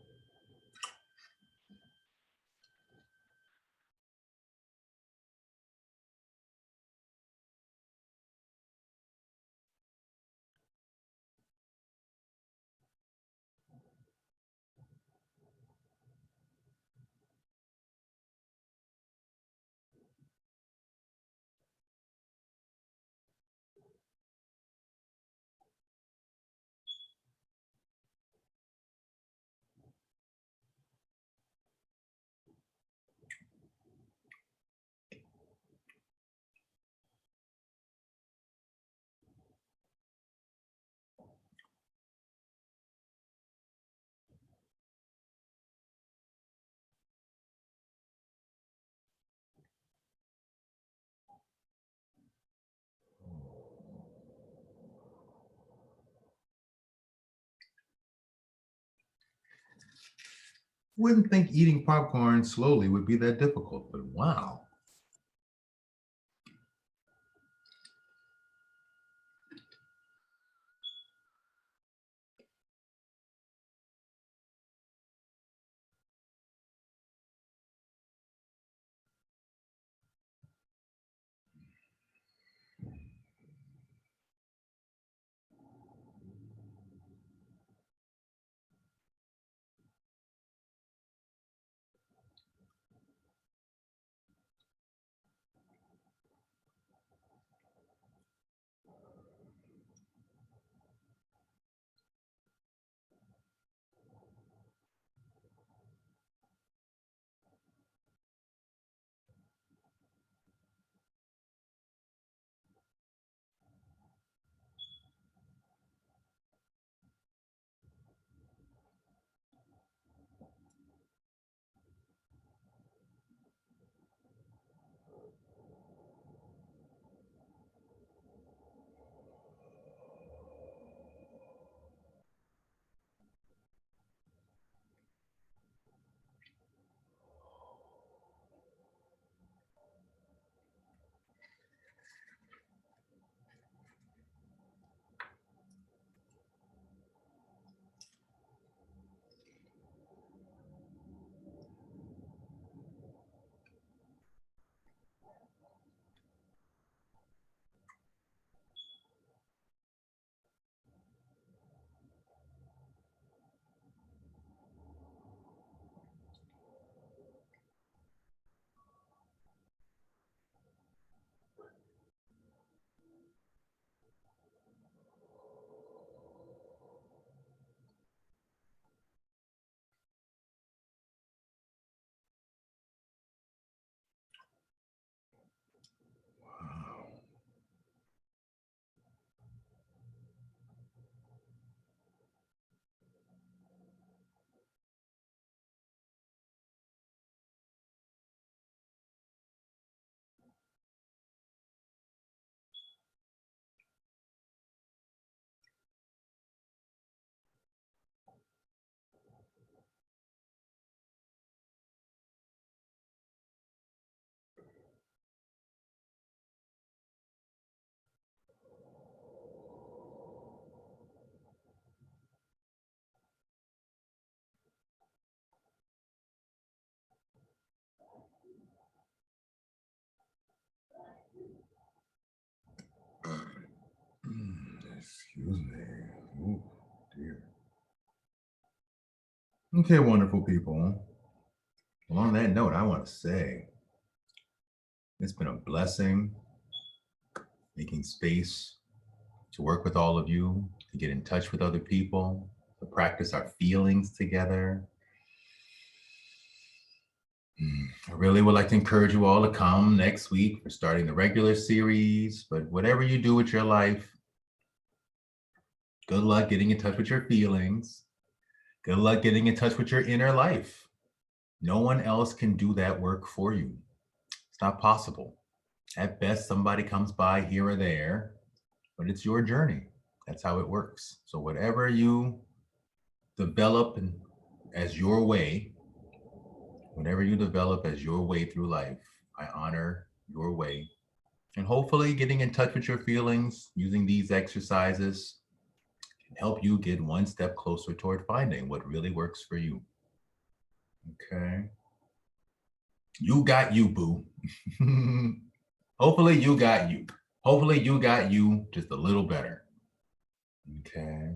Wouldn't think eating popcorn slowly would be that difficult, but wow. Wow. Excuse me. Oh, dear. Okay, wonderful people. Well, on that note, I want to say it's been a blessing making space to work with all of you, to get in touch with other people, to practice our feelings together. I really would like to encourage you all to come next week for starting the regular series, but whatever you do with your life, good luck getting in touch with your feelings. Good luck getting in touch with your inner life. No one else can do that work for you. It's not possible. At best, somebody comes by here or there, but it's your journey. That's how it works. So whatever you develop as your way, whatever you develop as your way through life, I honor your way. And hopefully getting in touch with your feelings using these exercises can help you get one step closer toward finding what really works for you. Okay. You got you, boo. Hopefully you got you. Hopefully you got you just a little better. Okay.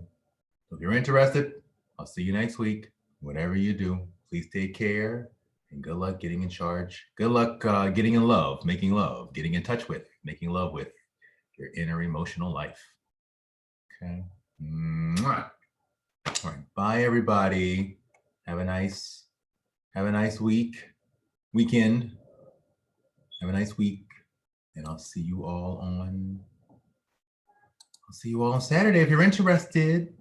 So if you're interested, I'll see you next week. Whatever you do, please take care and good luck getting in charge. Good luck getting in love, making love, getting in touch with, making love with your inner emotional life. Okay. Mwah. All right. Bye, everybody. Have a nice weekend. Have a nice week. And I'll see you all on Saturday if you're interested.